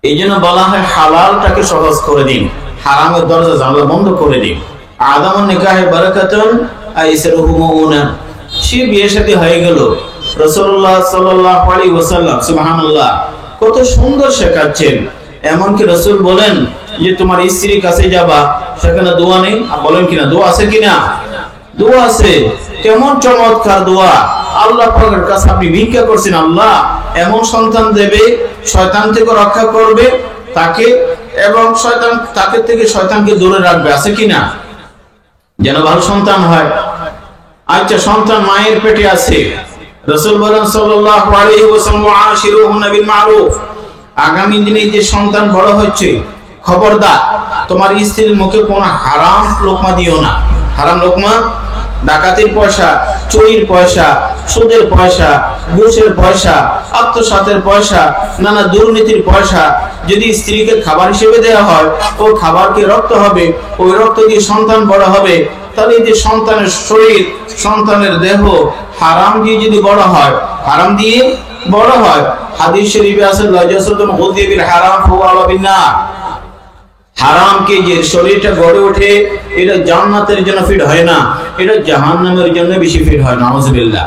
এই জন্য বলা হয় হালালটাকে সহজ করে দিন, হারামের দরজা জানলা বন্ধ করে দিন। আদামুন নিকাহি বারাকাতুন আইসারুহু মাউনা। সে বিয়ে শাদী হয়ে গেল। রাসূলুল্লাহ সাল্লাল্লাহু আলাইহি ওয়াসাল্লাম সুবহানাল্লাহ কত সুন্দর শেখাচ্ছেন। এমনকি রাসূল বলেন যে তোমার স্ত্রীর কাছে যাবা, সেখানে দোয়া নেই? বলেন কিনা? দোয়া আছে কিনা? দোয়া আছে। কেমন চমৎকার দোয়া! আল্লাহ পাকের কাছে আপনি ভিক্ষা করছেন, আল্লাহ এমন সন্তান দেবে, শয়তান থেকে রক্ষা করবে তাকে, এবং তাকে থেকে শয়তানকে দূরে রাখবে। আছে কিনা? যেন ভালো সন্তান হয়। আচ্ছা, সন্তান মায়ের পেটে আছে। রাসূল বলেন সাল্লাল্লাহু আলাইহি ওয়াসাল্লাম, আশিরুহুন্না বিল মারুফ। আগামী দিনে যে সন্তান বড় হচ্ছে, খবরদার তোমার স্ত্রীর মুখে কোনো হারাম লোকমা দিও না। হারাম লোকমা, ডাকাতির পয়সা, চুরির পয়সা, সুদের পয়সা, ঘুষের পয়সা, আত্মসাতের পয়সা, নানা দুর্নীতির পয়সা যদি স্ত্রীকে খাবার হিসেবে দেওয়া হয়, ও খাবারকে রক্ত হবে, ওই রক্ত দিয়ে সন্তান বড় হবে। তাহলে যে সন্তানের শরীর, সন্তানের দেহ হারাম দিয়ে যদি বড় হয়, হারাম দিয়ে বড় হয়, হাদিস শরীফে আছে লাজাসাতুন গুযিয়া বিল হারাম ফাওয়া বিন্নার। হারামকে যে শরীরটা গড়ে ওঠে, এটা জান্নাতের জন্য ফিট হয় না, এটা জাহান্নামের জন্য বেশি ফিট হয়। নাউজুবিল্লাহ।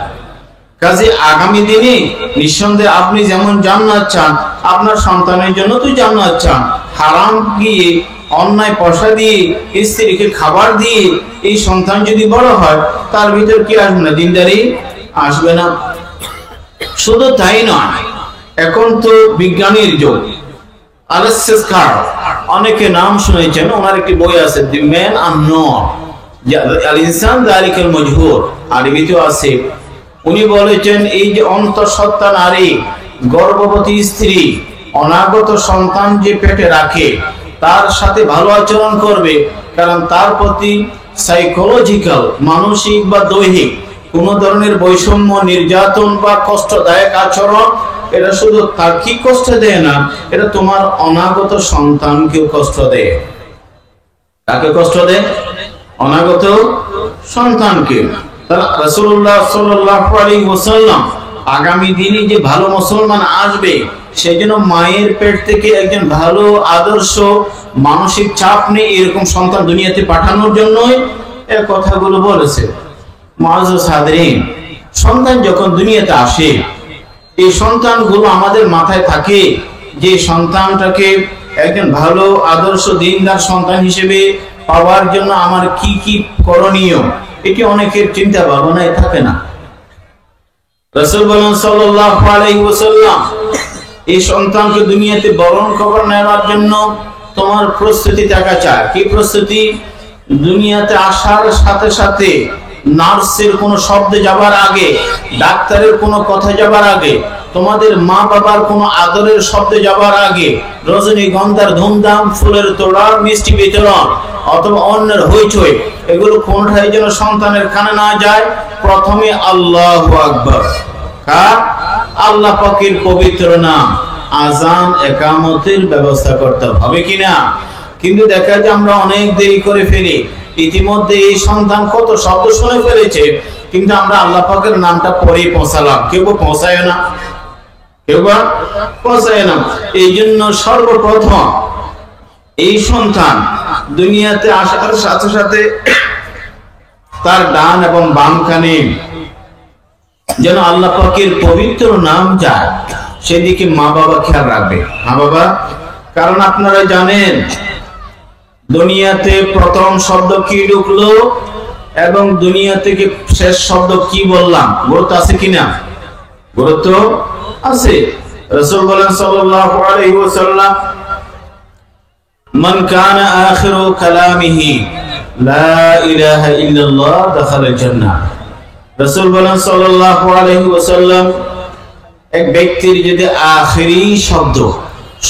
কাজে আগামী দিনে নিঃসন্দেহে আপনি যেমন জান্নাত চান, আপনার সন্তানের জন্য তো জান্নাত চান। হারাম গিয়ে অন্যায় পয়সা দিয়ে স্ত্রীকে খাবার দিয়ে এই সন্তান যদি বড় হয়, তার ভিতর কি আসবে না? দিনদারি আসবে না। শুধু তাই নয়, এখন তো বিজ্ঞানীর যুগ। আলেক্সিস কার্ল, অনেকে নাম শুনেছেন, ওনার একটি বই আছে দি ম্যান আননোন, আল ইনসান যালিকাল মাজহুর, আরবিতেও আছে। উনি বলেছেন এই যে অন্তঃসত্ত্বা নারী, গর্ভবতী স্ত্রী অনাগত সন্তান যে পেটে রাখে, তার সাথে ভালো আচরণ করবে, কারণ তার প্রতি সাইকোলজিক্যাল, মানসিক বা দৈহিক কোন ধরনের বৈষম্য, নির্যাতন বা কষ্টদায়ক আচরণ, এটা শুধু তাকে কষ্ট দেয় না, এটা তোমার অনাগত সন্তানকেও কষ্ট দেয়। কাকে কষ্ট দেয়? অনাগত সন্তানকে। রাসূলুল্লাহ সাল্লাল্লাহু আলাইহি ওয়াসাল্লাম আগামী দিনে যে ভালো মুসলমান আসবে, সেই জন্য মায়ের পেট থেকে একজন ভালো আদর্শ, মানসিক চাপ নেই এরকম সন্তান দুনিয়াতে পাঠানোর জন্যই এই কথাগুলো বলেছে। মুআজ্জাজ হাজরিন, সন্তান যখন দুনিয়াতে আসে, এই সন্তানগুলো আমাদের মাথায় থাকে যে সন্তানটাকে একজন ভালো আদর্শ দিনদার সন্তান হিসেবে পাওয়ার জন্য আমার কি কি করণীয়, এটি অনেকের চিন্তা ভাবনায় থাকে না। রাসূল বলেন সাল্লাল্লাহু আলাইহি ওয়াসাল্লাম, এই সন্তানকে দুনিয়াতে বরণ খবর নেওয়ার জন্য তোমার প্রস্তুতি থাকা চাই। কি প্রস্তুতি? দুনিয়াতে আসার সাথে সাথে নার্সের কোনো শব্দ যাবার আগে, ডাক্তারের কোনো কথা যাবার আগে তোমাদের মা বাবার কোনো আদরের শব্দে যাবার আগে রজনীগন্ধার ধুমধাম, ফুলের তোড়া, মিষ্টি বিতরণ অথবা অন্যের হইচই এগুলো কোনটাই যেন সন্তানের কানে না যায়। প্রথমে আল্লাহু আকবার, আল্লাহ পাকের পবিত্র নাম, আজান একামতের ব্যবস্থা করতে হবে কিনা। কিন্তু দেখা যায় আমরা অনেক দেরি করে ফেলি। ইতিমধ্যে এই সন্তান কত শব্দ শুনে ফেলেছে, কিন্তু আমরা আল্লাহ পাকের নামটা পরেই পৌঁছালাম, কেউ পৌঁছায় না, কেউ পৌঁছায় না। এই জন্য সর্বপ্রথম এই সন্তান দুনিয়াতে আসার সাথে সাথে তার ডান এবং বাম কানে যেন আল্লাহ পাকের পবিত্র নাম যায়, সেদিকে মা বাবা খেয়াল রাখবে। মা বাবা, কারণ আপনারা জানেন দুনিয়াতে প্রথম শব্দ কি ঢুকলো এবং দুনিয়া থেকে শেষ শব্দ কি বললাম, গুরুত্ব আছে কিনা? গুরুত্ব আছে। রাসূল বলেন সাল্লাল্লাহু আলাইহি ওয়াসাল্লাম, মান কানা আখিরু কালামিহি লা ইলাহা ইল্লাল্লাহ দাখালাল জান্নাহ। রাসূল বলেন সাল্লাল্লাহু আলাইহি ওয়াসাল্লাম, এক ব্যক্তির যদি আখিরি শব্দ,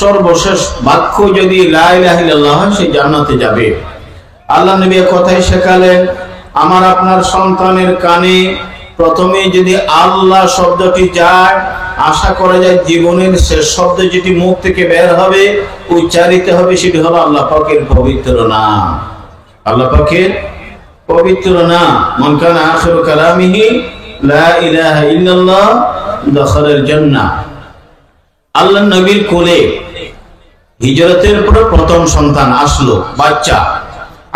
সর্বশেষ বাক্য যদি লা ইলাহা ইল্লাল্লাহ হয়, সে জান্নাতে যাবে। আল্লাহ নবী কথাই শেখালেন, আমার আপনার সন্তানের কানে প্রথমে যদি আল্লাহ শব্দটি যায়, আশা করা যায় জীবনের শেষ শব্দ যেটি মুখ থেকে বের হবে, উচ্চারিত হবে, সেটি হলো আল্লাহ পাকের পবিত্র নাম। আল্লাহ পাকের পবিত্র নাম, মান কানা আখিরু কালামিহি লা ইলাহা ইল্লাল্লাহ দাখালাল জান্নাহ। আল্লাহ নবীর কোলে হিজরতের পর প্রথম সন্তান আসলো, বাচ্চা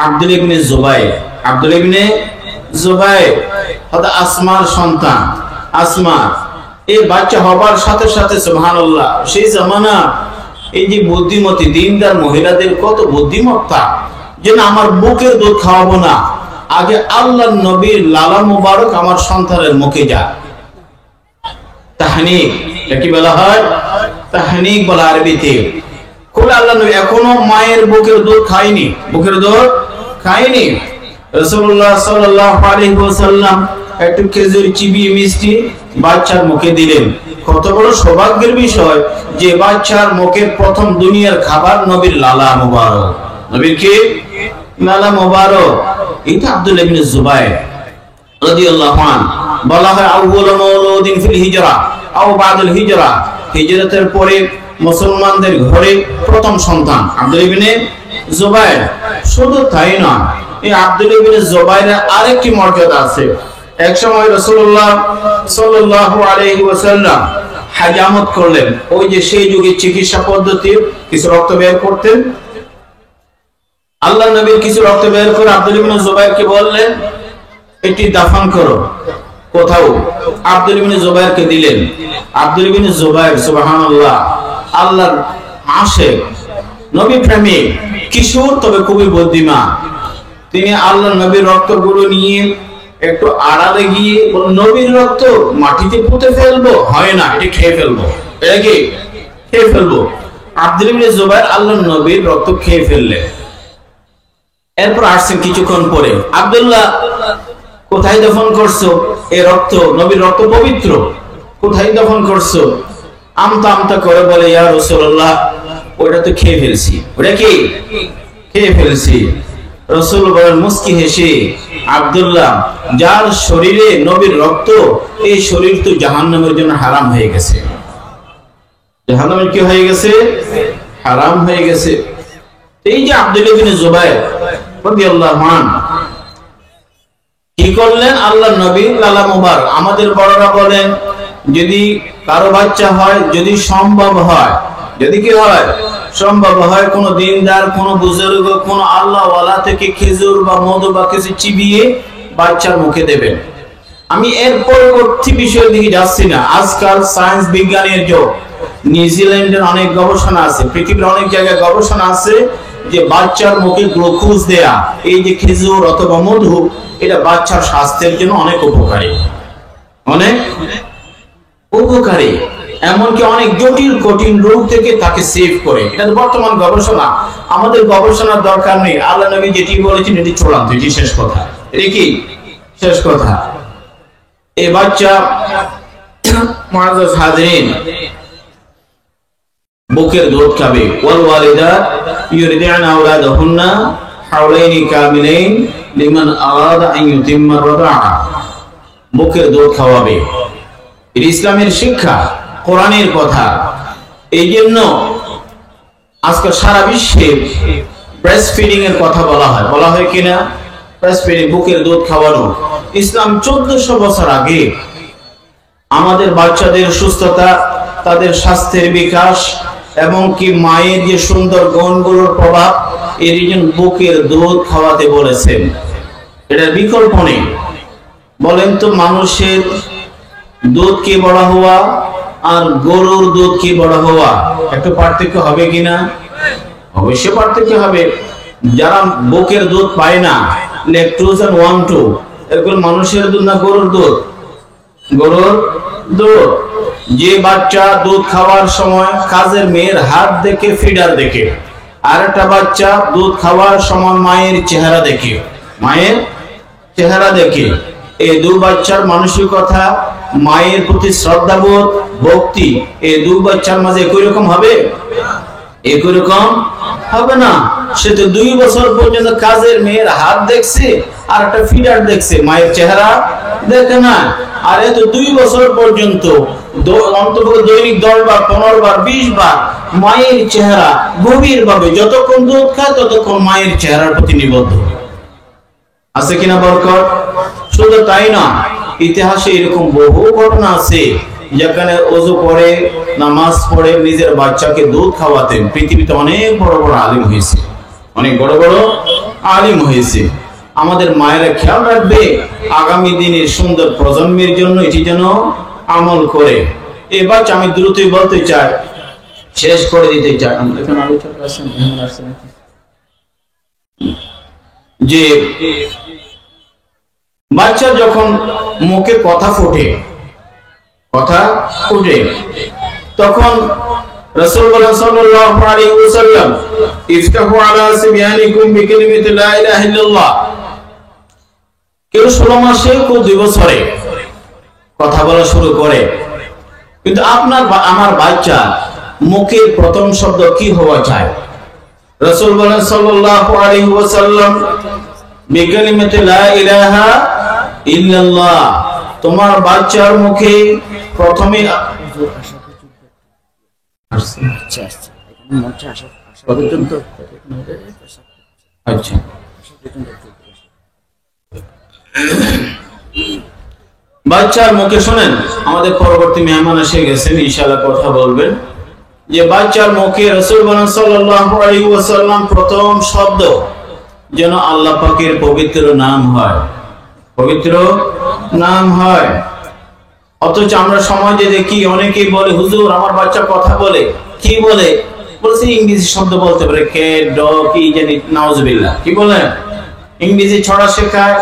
আব্দুল ইবনে জুবাইর। আব্দুল ইবনে জুবাইর হযরত আসমার সন্তান। আসমা এই বাচ্চা হবার সাথে সাথে সুবহানাল্লাহ, সেই জামানা এই যে বুদ্ধিমতী দিনদার মহিলাদের কত বুদ্ধিমত্তা, যে না আমার বুকের দুধ খাওয়াবো না, আগে আল্লাহর নবীর লালা মুবারক আমার সন্তানের মুখে যা। তাহনিক, কি বলা হয়? তাহনিক বলা আরবিতে। কোলে আল্লাহ নবী এখনো মায়ের বুকের দুধ খায়নি, বুকের দুধ খায়নি। রাসূলুল্লাহ সাল্লাল্লাহু আলাইহি ওয়াসাল্লাম একটু খেজুর চিবিয়ে মিষ্টি বাচ্চার মুখে দিলেন। কত বড় সৌভাগ্যের বিষয় যে বাচ্চার মুখের প্রথম দুনিয়ার খাবার নবীর লালা মুবারক। নবীর কি লালা মুবারক? এটা আব্দুল্লাহ ইবনে জুবাইর রাদিয়াল্লাহু আনহু। বলা হয় আউয়ালু মাউলুদিন ফিল হিজরা আও বাদাল হিজরা, হিজরতের পরে মুসলমানদের ঘরে প্রথম সন্তান আব্দুল্লাহ ইবনে জুবাইর। শুধু তাই নয়, এই আব্দুল্লাহ ইবনে জুবাইরের আরেকটি মর্যাদা আছে। এক সময় রাসূলুল্লাহ সাল্লাল্লাহু আলাইহি ওয়াসাল্লাম হাজামত করলেন। ওই যে সেই যুগের চিকিৎসা পদ্ধতি, কিছু রক্ত বের করতেন। আল্লাহ নবীর কিছু রক্ত বের করে আব্দুল্লাহ ইবনে জুবাইরকে বললেন, এটি দাফন করো কোথাও। আব্দুল্লাহ ইবনে জুবাইরকে দিলেন। আব্দুল্লাহ ইবনে জুবাইর সুবহানাল্লাহ আল্লাহর আশিক, নবী প্রেমিক, কিশোর তবে খুবই বুদ্ধিমান। তিনি আল্লাহ নবীর রক্তগুলো নিয়ে একটু আড়ালে গিয়ে নবীর রক্ত মাটিতে পুঁতে ফেলবো, হয় না, এটা খেয়ে ফেলবো, এটা কি খেয়ে ফেলবো। আব্দুল্লাহ ইবনে জুবাইর আল্লাহ নবীর রক্ত খেয়ে ফেললেন। এরপর আসছেন কিছুক্ষণ পরে, আব্দুল্লাহ কোথায় দফন করছো এই রক্ত? নবীর রক্ত পবিত্র, কোথায় দফন করছো? আমতা আমতা করে বলে, ইয়া রাসূলুল্লাহ ওটা তো খেয়ে ফেলছি। ওটা কি খেয়ে ফেলছি? রাসূল বলেন মুস্কি হেসে, আব্দুল্লাহ যার শরীরে নবীর রক্ত, এই শরীর তো জাহান্নামের জন্য হারাম হয়ে গেছে। জাহান্নামের কি হয়ে গেছে? হারাম হয়ে গেছে। এই যে আব্দুল্লাহ ইবনে জুবাইর রাদিয়াল্লাহু আনহু কি করলেন? আল্লাহ নবীর লালা মুবারক। আমাদের বড়রা বলেন, যদি কারো বাচ্চা হয়, যদি সম্ভব হয়, যদি কি হয় সম্ভব হয়, কোন দিনদার, কোন বুজুর্গ, কোন আল্লাহওয়ালা থেকে খেজুর বা মধু বা কিছু চিবিয়ে বাচ্চার মুখে দেবেন। আমি এর পরবর্তী বিষয়ের দিকে যাচ্ছি না। আজকাল সায়েন্স বিজ্ঞানের যুগ। নিউজিল্যান্ডের অনেক গবেষণা আছে, পৃথিবীর অনেক জায়গায় গবেষণা আছে যে বাচ্চার মুখে গ্লুকোজ দেয়া, এই যে খেজুর অথবা মধু, এটা বাচ্চার স্বাস্থ্যের জন্য অনেক উপকারী, অনেক উপকারী। এমনকি অনেক জটিল কঠিন রোগ থেকে তাকে সেভ করে। এটা বর্তমান গবেষণা, আমাদের গবেষণার দরকার নেই। আল্লাহ নবী যেটি বলেছেন এটি চূড়ান্ত, এটি শেষ কথা। এটি কি শেষ কথা? এই বাচ্চা মুআজ্জাজ হাজিরিন, বুকের দুধ খাবে। ওয়াল ওয়ালিদাত ইউরদি'না আওলাদাহুন্না হাওলাইনি কামিলাইন লিমান আরাদা আন ইউতিম্মা রাদা'a। বুকের দুধ খাওয়াবে, এটা ইসলামের শিক্ষা, কোরআনের কথা। এই জন্য আজকাল সারা বিশ্বে ব্রেস্ট ফিডিং এর কথা বলা হয় কিনা? ব্রেস্ট ফিডিং, বুকের দুধ খাওয়ানো। ইসলাম 1400 বছর আগে আমাদের বাচ্চাদের সুস্থতা, তাদের স্বাস্থ্যের বিকাশ এবং কি মায়ের যে সুন্দর গুণগুলোর প্রভাব, এর জন্য বুকের দুধ খাওয়াতে বলেছেন। এটার বিকল্প নেই। বলেন তো, মানুষের দুধ কি বড় হওয়া আর গরুর দুধ কি বড় হওয়া, একটু পার্থক্য হবে কিনা? অবশ্যই পার্থক্য হবে। যারা বুকের দুধ পায় না, ল্যাকটোজ 1-2, এগুলো মানুষের দুধ না গরুর দুধ? গরুর দুধ। যে বাচ্চা দুধ খাওয়ার সময় কাজের মেয়ের হাত দেখে, ফিডার দেখে, আর একটা বাচ্চা দুধ খাওয়ার সময় মায়ের চেহারা দেখে, মায়ের চেহারা দেখে, এই দুই বাচ্চার মানসিকতা, মায়ের প্রতি শ্রদ্ধাবোধ, ভক্তি, এই দুই বাচ্চার মাঝে একই রকম হবে? একই রকম হবে না। সে তো 2 বছর পর্যন্ত কাজের মেয়ের হাত দেখছে আর একটা ফিডার দেখছে, মায়ের চেহারা দেখে না। আর এত 2 বছর পর্যন্ত অন্তত দৈনিক 10 বার, 15 বার, 20 বার মায়ের চেহারা গভীর ভাবে, যতক্ষণ দুধ খায় ততক্ষণ মায়ের চেহারার প্রতি নিবদ্ধ। আছে কিনা বরকত? শুধু তাই না, ইতিহাসে এরকম বহু ঘটনা আছে যেখানে ওযু করে, নামাজ পড়ে নিজের বাচ্চাকে দুধ খাওয়াতেন। পৃথিবীতে অনেক বড় বড় আলিম হয়েছে, অনেক বড় বড় আলিম হয়েছে। আমাদের মায়েরা খেয়াল রাখবে আগামী দিনের সুন্দর প্রজন্মের জন্য, এটি যেন আমল করে। এই বাচ্চা, আমি দ্রুতই বলতে চাই, শেষ করে দিতে চাই, যে বাচ্চা যখন মুখে কথা ফুটে, তখন রাসূল সাল্লাল্লাহু আলাইহি ওয়াসাল্লাম, ইফতাহু আলা সিবয়ানিকুম বিকালিমাতি লা ইলাহা ইল্লাল্লাহ। কেউ 16 মাসে, কেউ 2 বছরে কথা বলা শুরু করে। কিন্তু আপনার আমার বাচ্চা মুখের প্রথম শব্দ কি হওয়া চাই? রাসূল সাল্লাল্লাহু আলাইহি ওয়াসাল্লাম, বিকালিমাতি লা ইলাহা ইল্লাল্লাহ। তোমার বাচ্চার মুখে প্রথমে আচ্ছা, বাচ্চার মুখে শোনেন, আমাদের পরবর্তী মেহমান এসে গেছেন, ইনশাআল্লাহ কথা বলবেন, যে বাচ্চার মুখে রাসূল সাল্লাল্লাহু আলাইহি ওয়াসাল্লাম প্রথম শব্দ যেন আল্লাহ পাকের পবিত্র নাম হয়, পবিত্র নাম হয়। অথচ আমরা সমাজে দেখি অনেকেই বলে, হুজুর আমার বাচ্চা কথা বলে। কি বলে? বলছে ইংরেজি শব্দ বলতে পারে, ক্যাট, ডগ, কি জানি, নাউজুবিল্লাহ। কি বলে? ইংরেজি ছড়া শেখায়,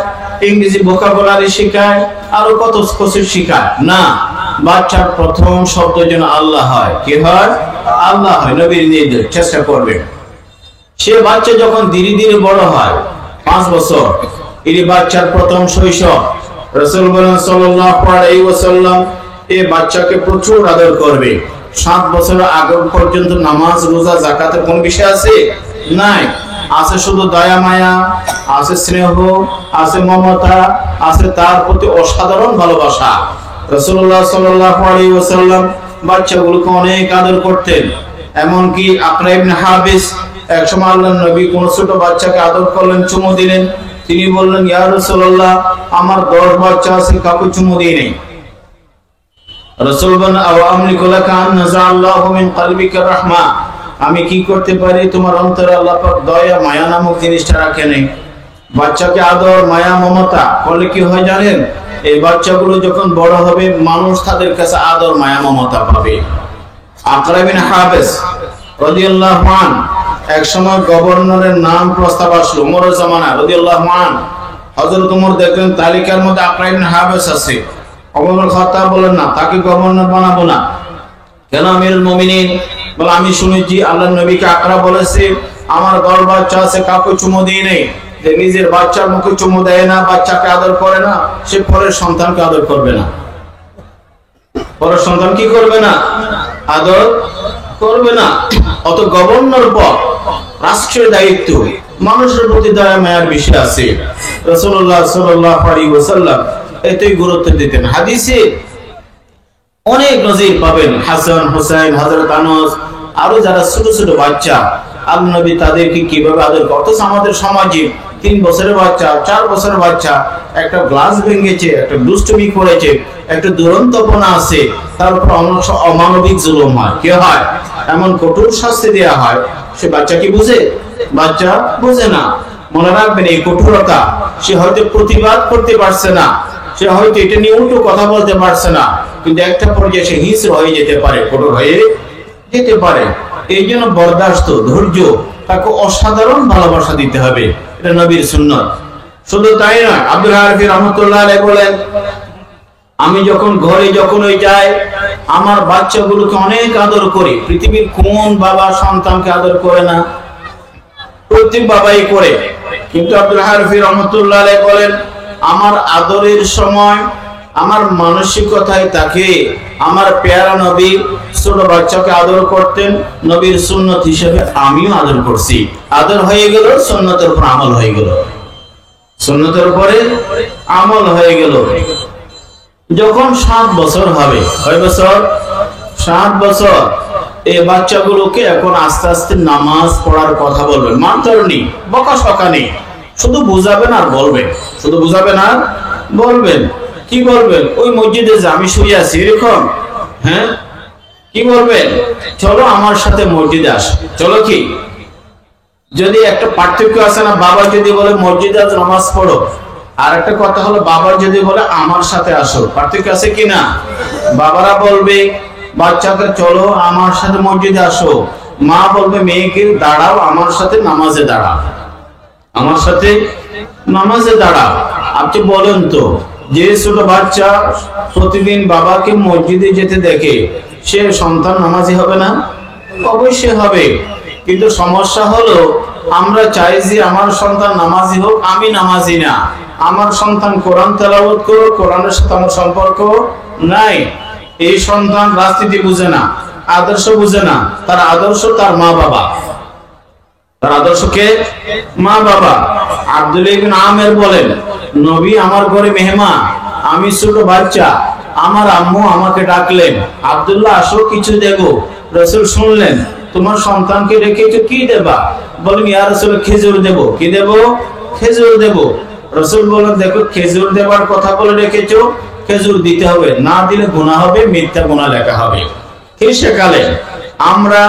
ইংরেজি ভোকাবুলারি শেখায়, আরো কত কিছু শেখায় না। বাচ্চার প্রথম শব্দ যেন আল্লাহ হয়। কি হয়? আল্লাহ হয়। নবীর নির্দেশ, চেষ্টা করবেন। সে বাচ্চা যখন ধীরে ধীরে বড় হয়, 5 বছর, এই বাচ্চার প্রথম শৈশব, রাসূল সাল্লাল্লাহু আলাইহি ওয়াসাল্লাম এই বাচ্চাকে প্রচুর আদর করবে। 7 বছর আগে পর্যন্ত নামাজ, রোজা, যাকাতের কোন বিষয় আছে? নাই। আছে শুধু দয়া মায়া, আছে স্নেহ, আছে মমতা, আছে তার প্রতি অসাধারণ ভালোবাসা। রাসূলুল্লাহ সাল্লাল্লাহু আলাইহি ওয়াসাল্লাম বাচ্চাগুলোকে অনেক আদর করতেন। এমনকি আকরা ইবনে হাবিস একসময় আল্লাহর নবী কোন ছোট বাচ্চাকে আদর করলেন, চুমু দিলেন। তিনি বললেন, ইয়া রাসূলুল্লাহ, আমার 10 বাচ্চা আছে, কাউকে চুমু দিই নাই। রাসূল বলেন, আও আমলিকু লাকা আন নাযাআল্লাহু মিন কলবিকা রাহমা, আমি কি করতে পারি তোমার অন্তরে আল্লাহ পাক দয়া মায়া নামক জিনিসটা রাখে নাই। বাচ্চাকে আদর, মায়া, মমতা করলে কি হয় জানেন? এই বাচ্চাগুলো যখন বড় হবে, মানুষ তাদের কাছে আদর, মায়া, মমতা পাবে। আকরা বিন হাবিস রাদিয়াল্লাহু আনহু এক সময় গভর্নরের নাম প্রস্তাব আসলো, ওমরের জামানা রাদিয়াল্লাহু আনহু। হযরত ওমর দেখলেন তালিকার মধ্যে আকরা ইবনে হাবিস আছে। ওমর খাত্তাব বলেন, না, তাকে গভর্নর বানাবো না। কেন আমিরুল মুমিনিন? বলে, আমি শুনেছি আল্লাহর নবীকে আকরা বলেছে, আমার 10 বাচ্চা আছে, কাউকে চুমু দিয়ে নেই। যে নিজের বাচ্চার মুখে চুমু দেয় না, বাচ্চাকে আদর করে না, সে পরের সন্তানকে আদর করবে না। পর সন্তান কি করবে না? আদর করবে না। অত গভর্নর পদ, রাষ্ট্রের দায়িত্ব, মানুষের প্রতি দয়া মায়ার বিষয় আছে। রাসূলুল্লাহ সাল্লাল্লাহু আলাইহি ওয়াসাল্লাম এতই গুরুত্ব দিতেন। হাদিসে অনেক নজির পাবেন। হাসান, হুসাইন, হযরত আনাস, আরো যারা ছোট ছোট বাচ্চা, আল্লাহ নবী তাদেরকে কিভাবে আদর করতেন। আমাদের সমাজে 3 বছরের বাচ্চা, 4 বছরের বাচ্চা একটা গ্লাস ভেঙেছে, একটা দুষ্টুমি করেছে, একটা দুরন্তপনা আছে, তার উপর অমানবিক জুলুম হয়, কি হয়? এমন কঠোর শাস্তি দেওয়া হয়। সে বাচ্চা কি বুঝে? বাচ্চা বুঝে না। মনে রাখবেন, এই কঠোরতা সে হয়তো প্রতিবাদ করতে পারছে না, সে হয়তো এটা নিয়ে উল্টো কথা বলতে পারছে না, কিন্তু একটা পর্যায়ে সে হিংস্র হয়ে যেতে পারে, কঠোর হয়ে যেতে পারে। এই জন্য বরদাস্ত, ধৈর্য, তাকে অসাধারণ ভালোবাসা দিতে হবে। এটা নবীর সুন্নাত। শুধু তাই নয়, আব্দুল হারিফ রাহমাতুল্লাহ আলাইহি বলেন, আমি যখন ঘরে ওই যাই, আমার বাচ্চাগুলোকে অনেক আদর করি। পৃথিবীর কোন বাবা সন্তানকে আদর করে না? প্রত্যেক বাবাই করে। কিন্তু আব্দুল হারিফ রাহমাতুল্লাহ আলাইহি বলেন, আমার আদরের সময় আমার মানসিকতায় তাকে আমার পেয়ারা নবী ছোট বাচ্চাকে আদর করতেন, নবীর সুন্নত হিসেবে আমিও আদর করছি। আদর হয়ে গেল, সুন্নতের উপর আমল হয়ে গেল, সুন্নতের উপরে আমল হয়ে গেল। যখন 7 বছর হবে, কয় বছর? 7 বছর, এই বাচ্চাগুলোকে এখন আস্তে আস্তে নামাজ পড়ার কথা বলবেন। মারধর নেই, বকাশকা নেই, শুধু বুঝাবেন আর বলবেন, শুধু বুঝাবেন আর বলবেন। কি বলবেন? ওই মসজিদে যে আমি শুয়ে আছি এরকম, হ্যাঁ, কি বলবেন? চলো আমার সাথে মসজিদে আস, চলো। কি যদি একটা পার্থক্য আছে না, বাবা যদি বলে মসজিদে আজ নামাজ পড়ো, আর একটা কথা হলো বাবা যদি বলে আমার সাথে আসো, পার্থক্য আছে কি না? বাবারা বলবে বাচ্চাকে চলো আমার সাথে মসজিদে আসো, মা বলবে মেয়েকে দাঁড়াও আমার সাথে নামাজে দাঁড়াও, আমার সাথে নামাজে দাঁড়াও। আপনি বলেন তো, যে ছোট বাচ্চা প্রতিদিন বাবাকে মসজিদে যেতে দেখে, সে সন্তান নামাজি হবে না? অবশ্যই হবে। কিন্তু সমস্যা হলো, আমরা চাই যে আমার সন্তান নামাজি হোক, আমি নামাজি না। আমার সন্তান কোরআন তেলাওয়াত করুক, কোরআনের সাথে আমার সম্পর্ক নাই। এই সন্তান রাজনীতি বুঝে না, আদর্শ বুঝে না। তার আদর্শ তার মা বাবা, তার আদর্শকে মা বাবা। আব্দুল্লাহ ইবনে আমের বলেন, নবী আমার ঘরে মেহমান, আমি ছোট বাচ্চা, আমার আম্মু আমাকে ডাকলেন, আব্দুল্লাহ আসো কিছু দেবো। রাসূল শুনলেন, তোমার সন্তানকে রেখেছো, কি দেবা? বলেন, ইয়া রাসূল খেজুর দেবো। কি দেবো? খেজুর দেবো। রাসূল বলেন, দেখো খেজুর দেবার কথা বলে রেখেছো, খেজুর দিতে হবে, না দিলে গুনাহ হবে, মিথ্যা গুনাহ লেখা হবে। ঠিক সেকালে আমরা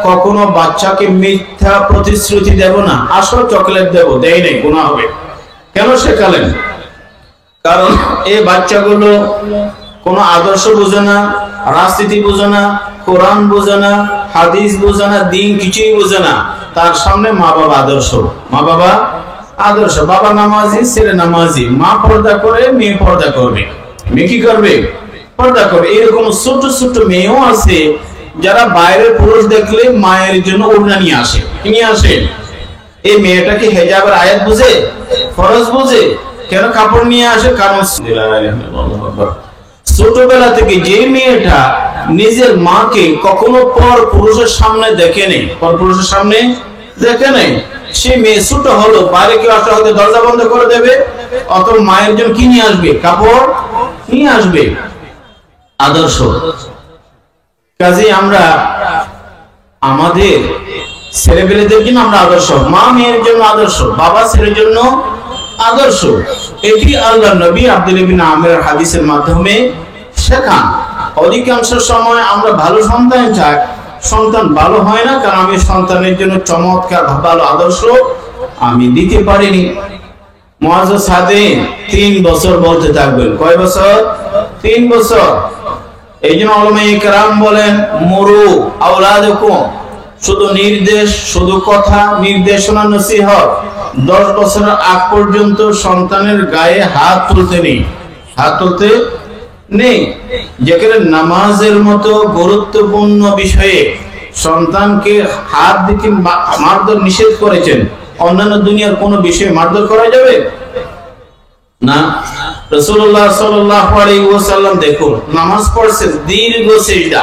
কখনো বাচ্চাকে মিথ্যা প্রতিশ্রুতি দেব না, আসো চকলেট দেব, দেই নাই, গুনাহ হবে। কেন শেখালেন? কারণ এই বাচ্চাগুলো কোনো আদর্শ বুঝে না, রাজনীতি বুঝে না, কোরআন বুঝে না, হাদিস বুঝে না, দিন কিছুই বুঝে না। তার সামনে মা বাবা আদর্শ, মা বাবা আদর্শ। বাবা নামাজি, ছেলে নামাজি, মা পর্দা করে, মেয়ে পর্দা করবে। মেয়ে কি করবে? পর্দা করবে। এরকম ছোট ছোট মেয়েও আছে যারা বাইরের পুরুষ দেখলে মায়ের জন্য ওড়না নিয়ে আসে। কি নিয়ে আসে? এই মেয়েটা কি হেজাবের আয়াত বুঝে, ফরজ বুঝে? কেন কাপড় নিয়ে আসে? কারণ ছোটবেলা থেকে যে মেয়েটা নিজের মাকে কখনো পর পুরুষের সামনে দেখে নেই, পর পুরুষের সামনে দেখে নেই, সে মেয়ে ছোট হলো, বাইরে কেউ আসলে হয়তো দরজা বন্ধ করে দেবে, অত মায়ের জন্য কি নিয়ে আসবে? কাপড় নিয়ে আসবে। আদর্শ। কাজে আমরা আমাদের ছেলেপেলেদের জন্য আমরা আদর্শ, মা মেয়ের জন্য আদর্শ, বাবা ছেলের জন্য আদর্শ। এটি আল্লাহ নবী আব্দুল্লাহ ইবনে আমের হাদিসের মাধ্যমে শেখান। অধিকাংশ সময় আমরা ভালো সন্তান চাই, সন্তান ভালো হয় না, কারণ আমি সন্তানের জন্য চমৎকার ভালো আদর্শ আমি দিতে পারিনি। মুআয সাদিন 3 বছর বলতে থাকবেন। কয় বছর? 3 বছর। এই জন্য উলামায়ে কেরাম বলেন, মুরু আওলাদাকুম, শুধু নির্দেশ, শুধু কথা, নির্দেশনা, নসিহত। 10 বছরের আগ পর্যন্ত সন্তানের গায়ে হাত তুলতে নেই, হাত তুলতে নেই। যেখানে নামাজের মতো গুরুত্বপূর্ণ বিষয়ে সন্তানকে হাত দিতে মারধর নিষেধ করেছেন, অন্যান্য দুনিয়ার কোন বিষয়ে মারধর করা যাবে? না, রাসূলুল্লাহ সাল্লাল্লাহু আলাইহি ওয়াসাল্লাম দেখুন নামাজ পড়ছেন, দীর্ঘ সিজদা,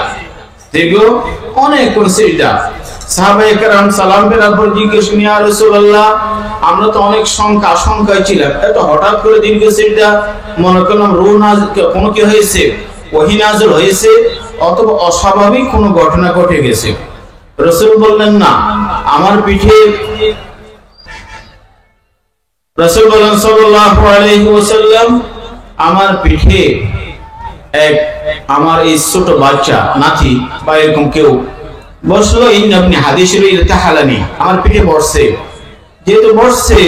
দীর্ঘ অনেকক্ষণ সিজদা। সাহাবায়ে কেরাম সালাম ফেরার পর জিজ্ঞেস করেন, ইয়া রাসূলুল্লাহ, আমরা তো অনেক আশঙ্কায় ছিলাম, এত হঠাৎ করে দীর্ঘ সিজদা, মনে করলাম কোনো কি হয়েছে, ওহী নাযিল হয়েছে, অথবা অস্বাভাবিক কোনো ঘটনা ঘটে গেছে। রাসূল বললেন, না, আমার পিঠে, রাসূল বলেন সাল্লাল্লাহু আলাইহি ওয়াসাল্লাম, আমার পিঠে আমার এই ছোট বাচ্চা, নাতি বা এরকম কেউ বসলো, ইন্নাবনি হাদিসের ইরতাহালানি, আমার পিঠে বসছে। যেহেতু বসছে,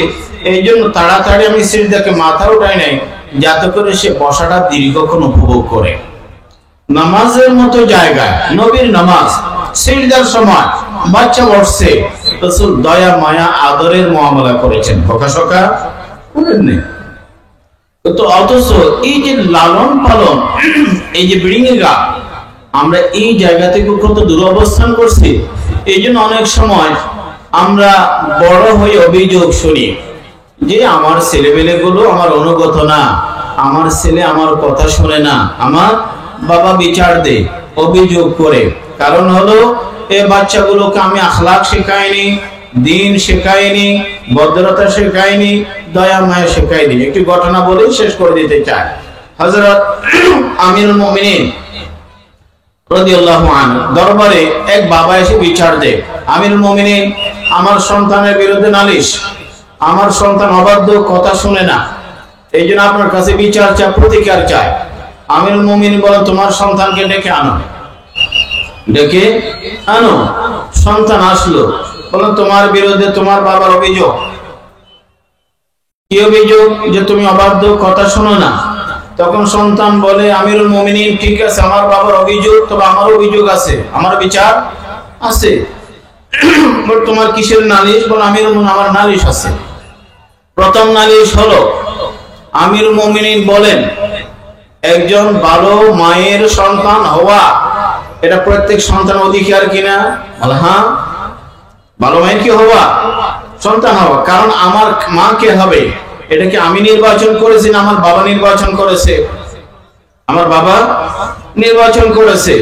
এই জন্য তাড়াতাড়ি আমি সিজদাকে মাথা উঠাই নাই, যাতে করে সে বসাটা দীর্ঘক্ষণ উপভোগ করে। নামাজের মতো জায়গায়, নবীর নামাজ, সিজদার সময় বাচ্চা বসছে, রাসূল দয়া মায়া আদরের মুআমালা করেছেন, বকাশকা করেননি। তো অথচ এই যে লালন পালন, এই যে ব্রিঙ্গা, আমরা এই জায়গা থেকে কত দূর অবস্থান করছি। এই জন্য অনেক সময় আমরা বড় হয়ে অভিযোগ শুনি যে আমার ছেলেমেলে গুলো আমার অনুগত না, আমার ছেলে আমার কথা শুনে না, আমার বাবা বিচার দেয়, অভিযোগ করে। কারণ হলো এই বাচ্চাগুলোকে আমি আখলাক শেখাইনি, দিন শেখাইনি, ভদ্রতা শেখাইনি, দয়া মায়া শেখাইনি। একটি ঘটনা বলে শেষ করে দিতে চাই। হযরত আমিরুল মুমিনিন রাদিয়াল্লাহু আনহু দরবারে এক বাবা এসে বিচার দেয়, আমিরুল মুমিনিন, আমার সন্তানের বিরুদ্ধে নালিশ, আমার সন্তান অবাধ্য, কথা শুনে না, এই জন্য আপনার কাছে বিচার চাই, প্রতিকার চাই। আমিরুল মুমিনিন বলেন, তোমার সন্তানকে ডেকে আনো। ডেকে আনো। সন্তান আসলো, বলেন, তোমার বিরুদ্ধে তোমার বাবার অভিযোগ। কি অভিযোগ? যে তুমি অবাধ্য, কথা শোনো না। তখন সন্তান বলে, আমিরুল মুমিনিন, ঠিক আছে, আমার বাবার অভিযোগ, তবে আমার অভিযোগ আছে, আমার বিচার আছে। তোমার কিসের নালিশ? বল, আমিরুল মুমিনিন, আমার নালিশ আছে। প্রথম নালিশ হলো, আমিরুল মুমিনিন বলেন, একজন ভালো মায়ের সন্তান হওয়া এটা প্রত্যেক সন্তান অধিকার কিনা? বলে, হ্যাঁ, ভালো মায়ের কি হওয়া? সন্তান হওয়া। কারণ আমার মা কে হবে, এটা কি আমি নির্বাচন করেছি না আমার বাবা নির্বাচন করেছে? আমার বাবা নির্বাচন করেছে।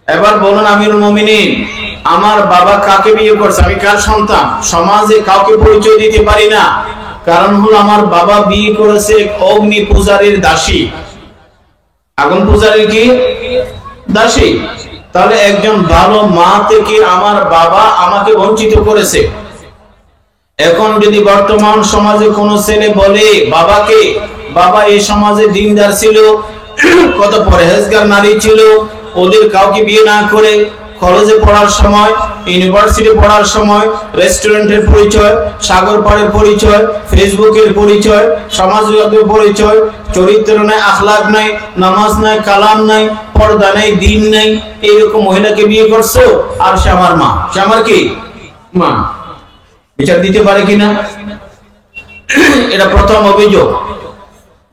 এবার বলুন আমিরুল মুমিনিন, আমার বাবা কাকে বিয়ে করছে, আমি কার সন্তান? সমাজে কাউকে পরিচয় দিতে পারি না, কারণ হলো আমার বাবা বিয়ে করেছে অগ্নি পূজারীর দাসী, আগুন পূজারীর কি দাসী। তাহলে একজন ভালো মা থেকে আমার বাবা আমাকে বঞ্চিত করেছে। এখন যদি বর্তমান সমাজে কোন ছেলে বলে বাবাকে, বাবা এই সমাজে দিনদার ছিল, কত পরহেজগার নারী ছিল, ওদের কাউকে বিয়ে না করে কলেজে পড়ার সময়, ইউনিভার্সিটি পড়ার সময় রেস্টুরেন্টের পরিচয়, সাগর পাড়ের পরিচয়, ফেসবুকের পরিচয়, সমাজের পরিচয়, চরিত্র নাই, আখলাক নাই, নামাজ নাই, কালাম নাই, পর্দা নাই, দিন নাই, এইরকম মহিলাকে বিয়ে করছো, আর সে আমার মা, সে আমার কি মা, বিচার দিতে পারে কিনা? এটা প্রথম অভিযোগ।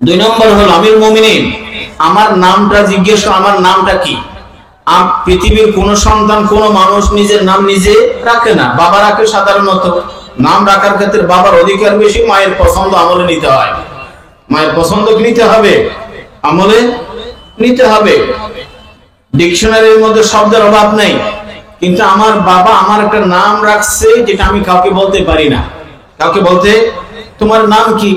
দুই নম্বর হলো, আমিরুল মুমিনিন, আমার নামটা জিজ্ঞেস, আমার নামটা কি? পৃথিবীর কোন সন্তান, কোন মানুষ নিজের নাম নিজে রাখে না, বাবা রাখে। সাধারণত নাম রাখার ক্ষেত্রে বাবার অধিকার বেশি, মায়ের পছন্দ আমলে নিতে হয়, মায়ের পছন্দ নিতে হবে, আমলে নিতে হবে। ডিকশনারির মধ্যে শব্দের অভাব নেই, কিন্তু আমার বাবা আমার একটা নাম রাখছে যেটা আমি কাউকে বলতে পারি না। কাউকে বলতে, তোমার নাম কি?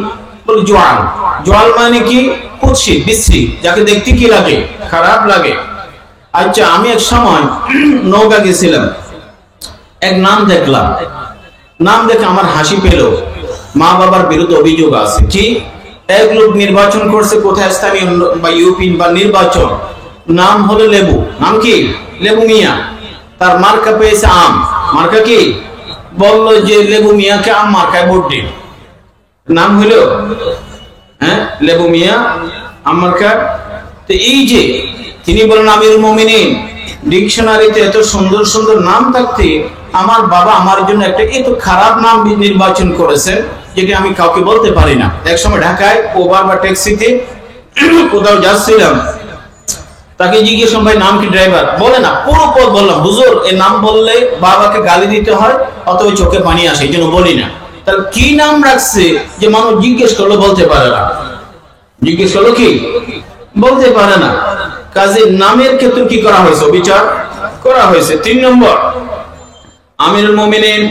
বলি জোয়াল। জোয়াল মানে কি? কুৎসিত, বিশ্রী, যাকে দেখতে কি লাগে, খারাপ লাগে। আচ্ছা, আমি এক সময় নওগাঁ গেছিলাম, এক নাম দেখলাম, নাম দেখে আমার হাসি পেল। মা বাবার বিরুদ্ধে অভিযোগ আছে। কি? এক লোক নির্বাচন করছে কোথায়, স্থানীয় বা ইউপি বা নির্বাচন, নাম হলো লেবু। নাম কি? লেবু মিয়া। তার মার্কা পেয়েছে আম। মার্কা কি? বললো যে লেবু মিয়াকে আম মার্কায় ভোট দিন। নাম হলো হ্যাঁ লেবু মিয়া, আম মার্কা। তো এই যে তিনি বলেন, আমিরুল মুমিনিন, ডিকশনারিতে এত সুন্দর সুন্দর নাম থাকতে আমার বাবা আমার জন্য একটা এত খারাপ নাম নির্বাচন করেছেন, যেটা আমি কাউকে বলতে পারি না। এক সময় ঢাকায় ওভার বা ট্যাক্সিতে কোথাও যাচ্ছিলাম, তাকে জিজ্ঞেস করলাম, ভাই নাম কি? ড্রাইভার বলে না, পুরো পথ বললাম, হুজুর এই নাম বললে বাবাকে গালি দিতে হয়, অথবা চোখে পানি আসে, এই জন্য বলি না। তাহলে কি নাম রাখছে যে মানুষ জিজ্ঞেস করলো বলতে পারে না, জিজ্ঞেস করলো কি বলতে পারে না। কাজে নামের ক্ষেত্রে কি করা হয়েছে, বিচার করা হয়েছে। 3 নম্বর আমিরুল মুমিনিন।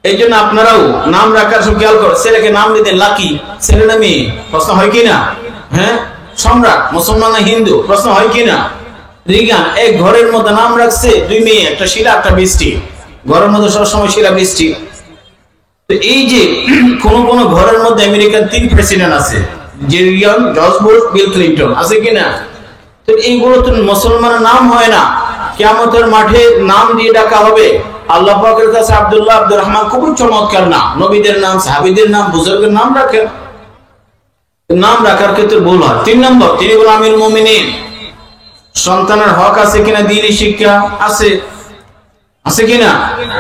এই জন্য আপনারাও নাম রাখার সব খেয়াল করো। ছেলেকে নাম দিতেন লাকি, ছেলে না মেয়ে, প্রশ্ন হয় কিনা? হ্যাঁ, সম্রাট মুসলমান না হিন্দু, প্রশ্ন হয় কিনা? রিগান, এক ঘরের মধ্যে নাম রাখছে 2 মেয়ে, একটা শিলা একটা বৃষ্টি, ঘরের মধ্যে সবসময় শিলা বৃষ্টি। তো এই যে কোন ঘরের মধ্যে আমেরিকার 3 প্রেসিডেন্ট আছে, রিগান, জর্জ বুশ, বিল ক্লিনটন, আছে কিনা? তো এইগুলো তো মুসলমানের নাম হয় না, কিয়ামতের মাঠে নাম দিয়ে ডাকা হবে। আল্লাহ পাকের কাছে আব্দুল্লাহ, আব্দুর রহমান খুবই চমৎকার নাম, নবীদের নাম, সাহাবীদের নাম, বুজুর্গের নাম রাখেন, নাম রাখার ক্ষেত্রে ভুল হয়। 3 নম্বর তিনি বলেন আমিরুল মুমিনিন। সন্তানের হক আছে কিনা? দ্বীনি শিক্ষা আছে, আছে কিনা?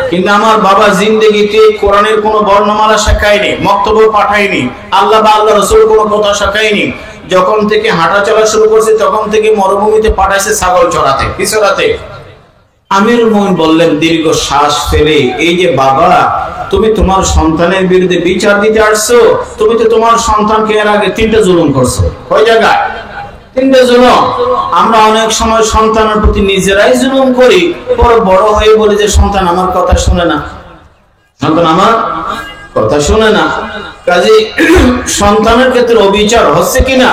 কিন্তু আমার বাবা জিন্দেগিতে কোরআনের কোন বর্ণমালা শেখায়নি, মক্তব্য পাঠায়নি, আল্লাহ বা আল্লাহ রাসূল কোন কথা শেখায়নি। যখন থেকে হাঁটা চলা শুরু করছে তখন থেকে মরুভূমিতে পাঠাইছে ছাগল চড়াতে, কি চড়াতে? আমিরুল মুমিনিন বললেন দীর্ঘ শ্বাস ফেলে, এই যে বাবা, তুমি তোমার সন্তানের বিরুদ্ধে বিচার দিতে আসছো, তুমি তো তোমার সন্তানকে এর আগে 3টা জুলুম করছো। কয় জায়গায়? 3টা জুলুম। আমরা অনেক সময় সন্তানের প্রতি নিজেরাই জুলুম করি, পরে বড় হয়ে বলি যে সন্তান আমার কথা শুনে না, সন্তান আমার কথা শুনে না। কাজে সন্তানের ক্ষেত্রে অবিচার হচ্ছে কিনা,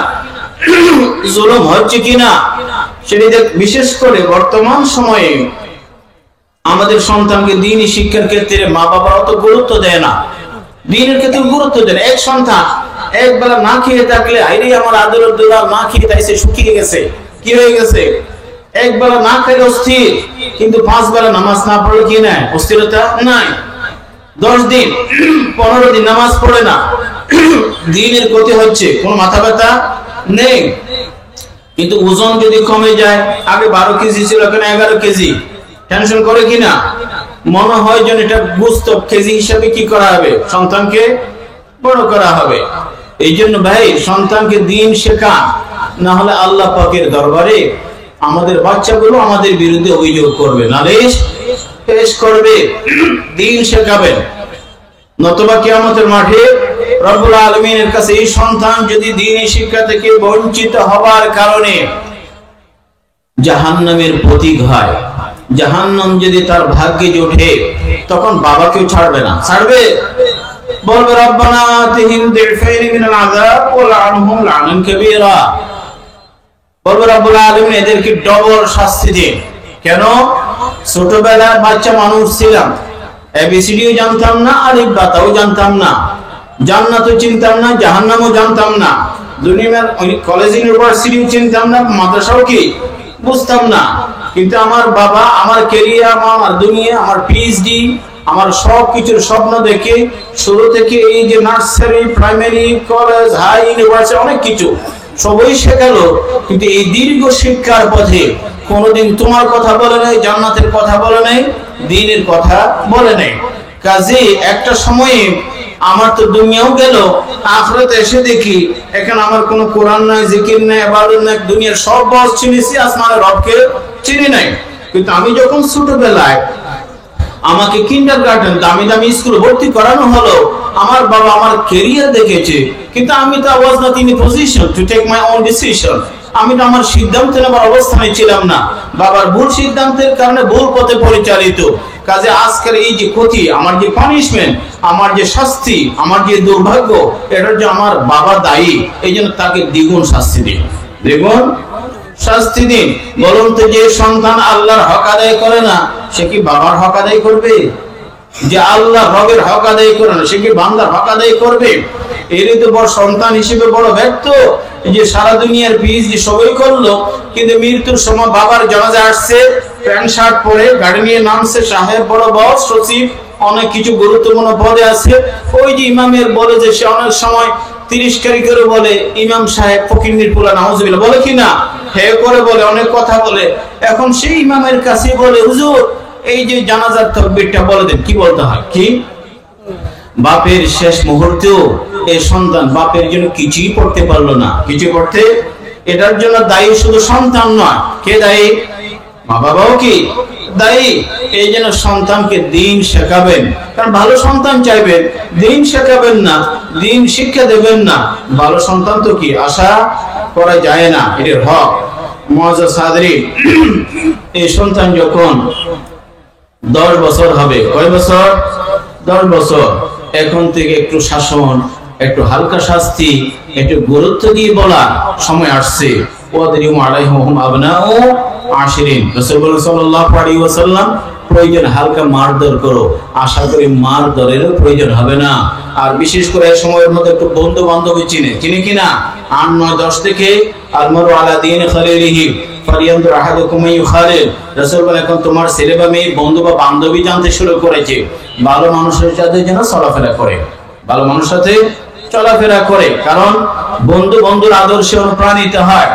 জুলুম হচ্ছে কিনা, সেটা বিশেষ করে বর্তমান সময়ে আমাদের সন্তানকে দ্বীনি শিক্ষার ক্ষেত্রে মা বাবা অত গুরুত্ব দেয় না, দ্বীনের ক্ষেত্রে গুরুত্ব দেয় না। এক সন্তান একবেলা না খেয়ে থাকলে, আইরে আমার আদরের দুলাল না খেয়ে তাইছে, শুকিয়ে গেছে, কি হয়ে গেছে? একবেলা না খেলে অস্থির, কিন্তু 5 বেলা নামাজ না পড়লে কি নাই? অস্থিরতা নাই। 10 দিন 15 দিন নামাজ পড়ে না, দ্বীনের ক্ষতি হচ্ছে, কোনো মাথা ব্যথা নেই। কিন্তু ওজন যদি কমে যায়, আগে 12 কেজি ছিল এখন 11 কেজি, টেনশন করে কিনা? মনে হয় যেন এটা বুঝতো কেজি হিসাবে কি করা হবে, সন্তানকে বড় করা হবে। এই জন্য ভাই সন্তানকে দ্বীন শেখান, না হলে আল্লাহ পাকের দরবারে আমাদের বাচ্চাগুলো আমাদের বিরুদ্ধে অভিযোগ করবে, নালিশ পেশ করবে। দ্বীন শেখাবেন, নতুবা কিয়ামতের মাঠে রব্বুল আলামিনের কাছে এই সন্তান যদি দ্বীনি শিক্ষা থেকে বঞ্চিত হবার কারণে জাহান্নামের প্রতীক হয়, জাহান্নাম যদি তার ভাগ্যে জোটে, তখন বাবাকেও ছাড়বে না, ছাড়বে, বলবে রব্বানা আতিহিম দিফাইনি মিনাল আযাব ওয়া লা'নহুম লা'নান কাবীরা, বলবে রব্বুল আলামিন এদেরকে ডবল শাস্তি দিন। কেন? ছোটবেলায় বাচ্চা মানুষ ছিলাম, এবিসিডিও জানতাম না, আলিফ বাতাও জানতাম না, জান্নাতও চিনতাম না, জাহান্নামও জানতাম না, দুনিয়ার কলেজ ইউনিভার্সিটিও চিনতাম না, মাদ্রাসাও কি বুঝতাম না। কিন্তু আমার বাবা আমার ক্যারিয়ার, আমার দুনিয়া, আমার পিএইচডি, আমার সবকিছুর স্বপ্ন দেখে শুরু থেকে এই যে nursery, primary, college, high, university অনেক কিছু সবই শেখালো, কিন্তু এই দীর্ঘ শিক্ষার পথে কোনোদিন তোমার কথা বলে নাই, জান্নাতের কথা বলে নাই, দ্বীনের কথা বলে নাই। কাজে একটা সময়ে আমার তো দুনিয়াও গেল, আখিরাতে এসে দেখি এখন আমার কোনো কোরআন নাই, জিকির নাই, ইবাদত নাই, দুনিয়ার সব বস চিনেছি, আসমানের রবকে চিনি নাই। কিন্তু আমি যখন ছোটবেলায় আমাকে কিন্ডারগার্টেন দামি দামি স্কুলে ভর্তি করানো হলো, আমার বাবা আমার ক্যারিয়ার দেখেছে, কিন্তু আমি তো was not in a position to take my own decision, আমি তো আমার সিদ্ধান্ত নেবার অবস্থানে ছিলাম না, বাবার ভুল সিদ্ধান্তের কারণে ভুল পথে পরিচালিত। কাজে আজকের এই যে ক্ষতি, আমার যে পানিশমেন্ট, আমার যে শাস্তি, আমার যে দুর্ভাগ্য, এটার যে আমার বাবা দায়ী, এই জন্য তাকে দ্বিগুণ শাস্তি দিন, দ্বিগুণ শাস্তি দিন। বলুন তো, যে সন্তান আল্লাহর হক আদায় করে না, সে কি বাবার হক আদায় করবে? যে আল্লাহ রবের হক আদায় করে না, সে কি বান্দার হক আদায় করবে? এরই তো বড় সন্তান হিসেবে বড় ব্যর্থ, যে সারা দুনিয়ার পিএইচডি সবই করলো, কিন্তু মৃত্যুর সময় বাবার জানাজা আসছে, প্যান্ট শার্ট পরে গাড়ি নিয়ে নামছে, সাহেব বড় বস, সচিব, অনেক কিছু গুরুত্বপূর্ণ পদে আছে। ওই যে ইমামের বলে যে সে অনেক সময় 30 কারি করে বলে, ইমাম সাহেব ফকিন্নির পোলা, নাউজুবিল্লাহ বলে কিনা, হে করে বলে, অনেক কথা বলে। এখন সেই ইমামের কাছে বলে, হুজুর এই যে জানাজার তাকবীরটা বলে দেন, কি বলতে হয়? কি বাপের শেষ মুহূর্তেও এই সন্তান বাপের জন্য কিছুই করতে পারলো না, কিছু করতে, এটার জন্য দায়ী শুধু সন্তান নয়, কে দায়ী? মা বাবাও কি দায়ী। এই জন্য সন্তানকে দিন শেখাবেন, কারণ ভালো সন্তান চাইবেন, দিন শেখাবেন না, দিন শিক্ষা দেবেন না, ভালো সন্তান তো কি আশা করা যায় না, এর হক। মুআজ্জাজ হাজরিন, এই সন্তান যখন 10 বছর হবে, কয় বছর? 10 বছর, এখন থেকে একটু শাসন, একটু হালকা শাস্তি, একটু গুরুত্ব দিয়ে বলা সময় আসছে। ওয়াদরিবু আলাইহিম আবনাউ আশরিন, রাসূল সাল্লাল্লাহু আলাইহি ওয়াসাল্লাম প্রয়োজন হালকা মারধর করো, আশা করি মারধরেরও প্রয়োজন হবে না। আর বিশেষ করে এই সময়ের মধ্যে একটু বন্ধু বান্ধবী চিনে কিনা 8, 9, 10 থেকে আলমারু আলা দীন খালিলিহি ফালিয়ানজুর আহাদুকুম মান ইউখালিল। রাসূল বলেন, এখন তোমার ছেলে বা মেয়ে বন্ধু বা বান্ধবী জানতে শুরু করেছে, ভালো মানুষের সাথে যেন চলাফেরা করে, ভালো মানুষের সাথে চলাফেরা করে, কারণ বন্ধু বন্ধুর আদর্শে অনুপ্রাণিত হয়।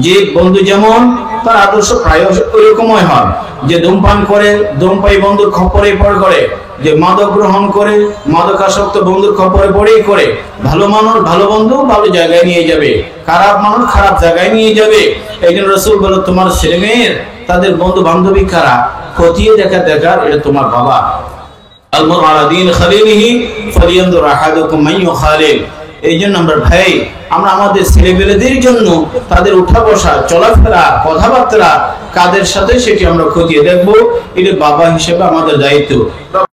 যে বন্ধু যেমন তার আদর্শ প্রায় ওইরকমই হয়। যে ধূমপান করে ধূমপায়ী বন্ধুর খপ্পরে পড়ে, যে মাদক গ্রহণ করে মাদকাসক্ত বন্ধুর খপ্পরে পড়েই করে। ভালো মানুষ ভালো বন্ধু ভালো জায়গায় নিয়ে যাবে, খারাপ মানুষ খারাপ জায়গায় নিয়ে যাবে। এই জন্য রাসূল বলে, তোমার ছেলে মেয়ের তাদের বন্ধু বান্ধবী কারা খতিয়ে দেখার এটা তোমার বাবা। আলমারু আলা দীন খালিলিহি ফালিয়ানজুর আহাদুকুম মান ইউখালিল। এই জন্য আমরা আমাদের ছেলেমেয়েদের জন্য তাদের উঠা বসা, চলাফেরা, কথাবার্তা কাদের সাথে সেটি আমরা খতিয়ে দেখবো। এটা বাবা হিসেবে আমাদের দায়িত্ব।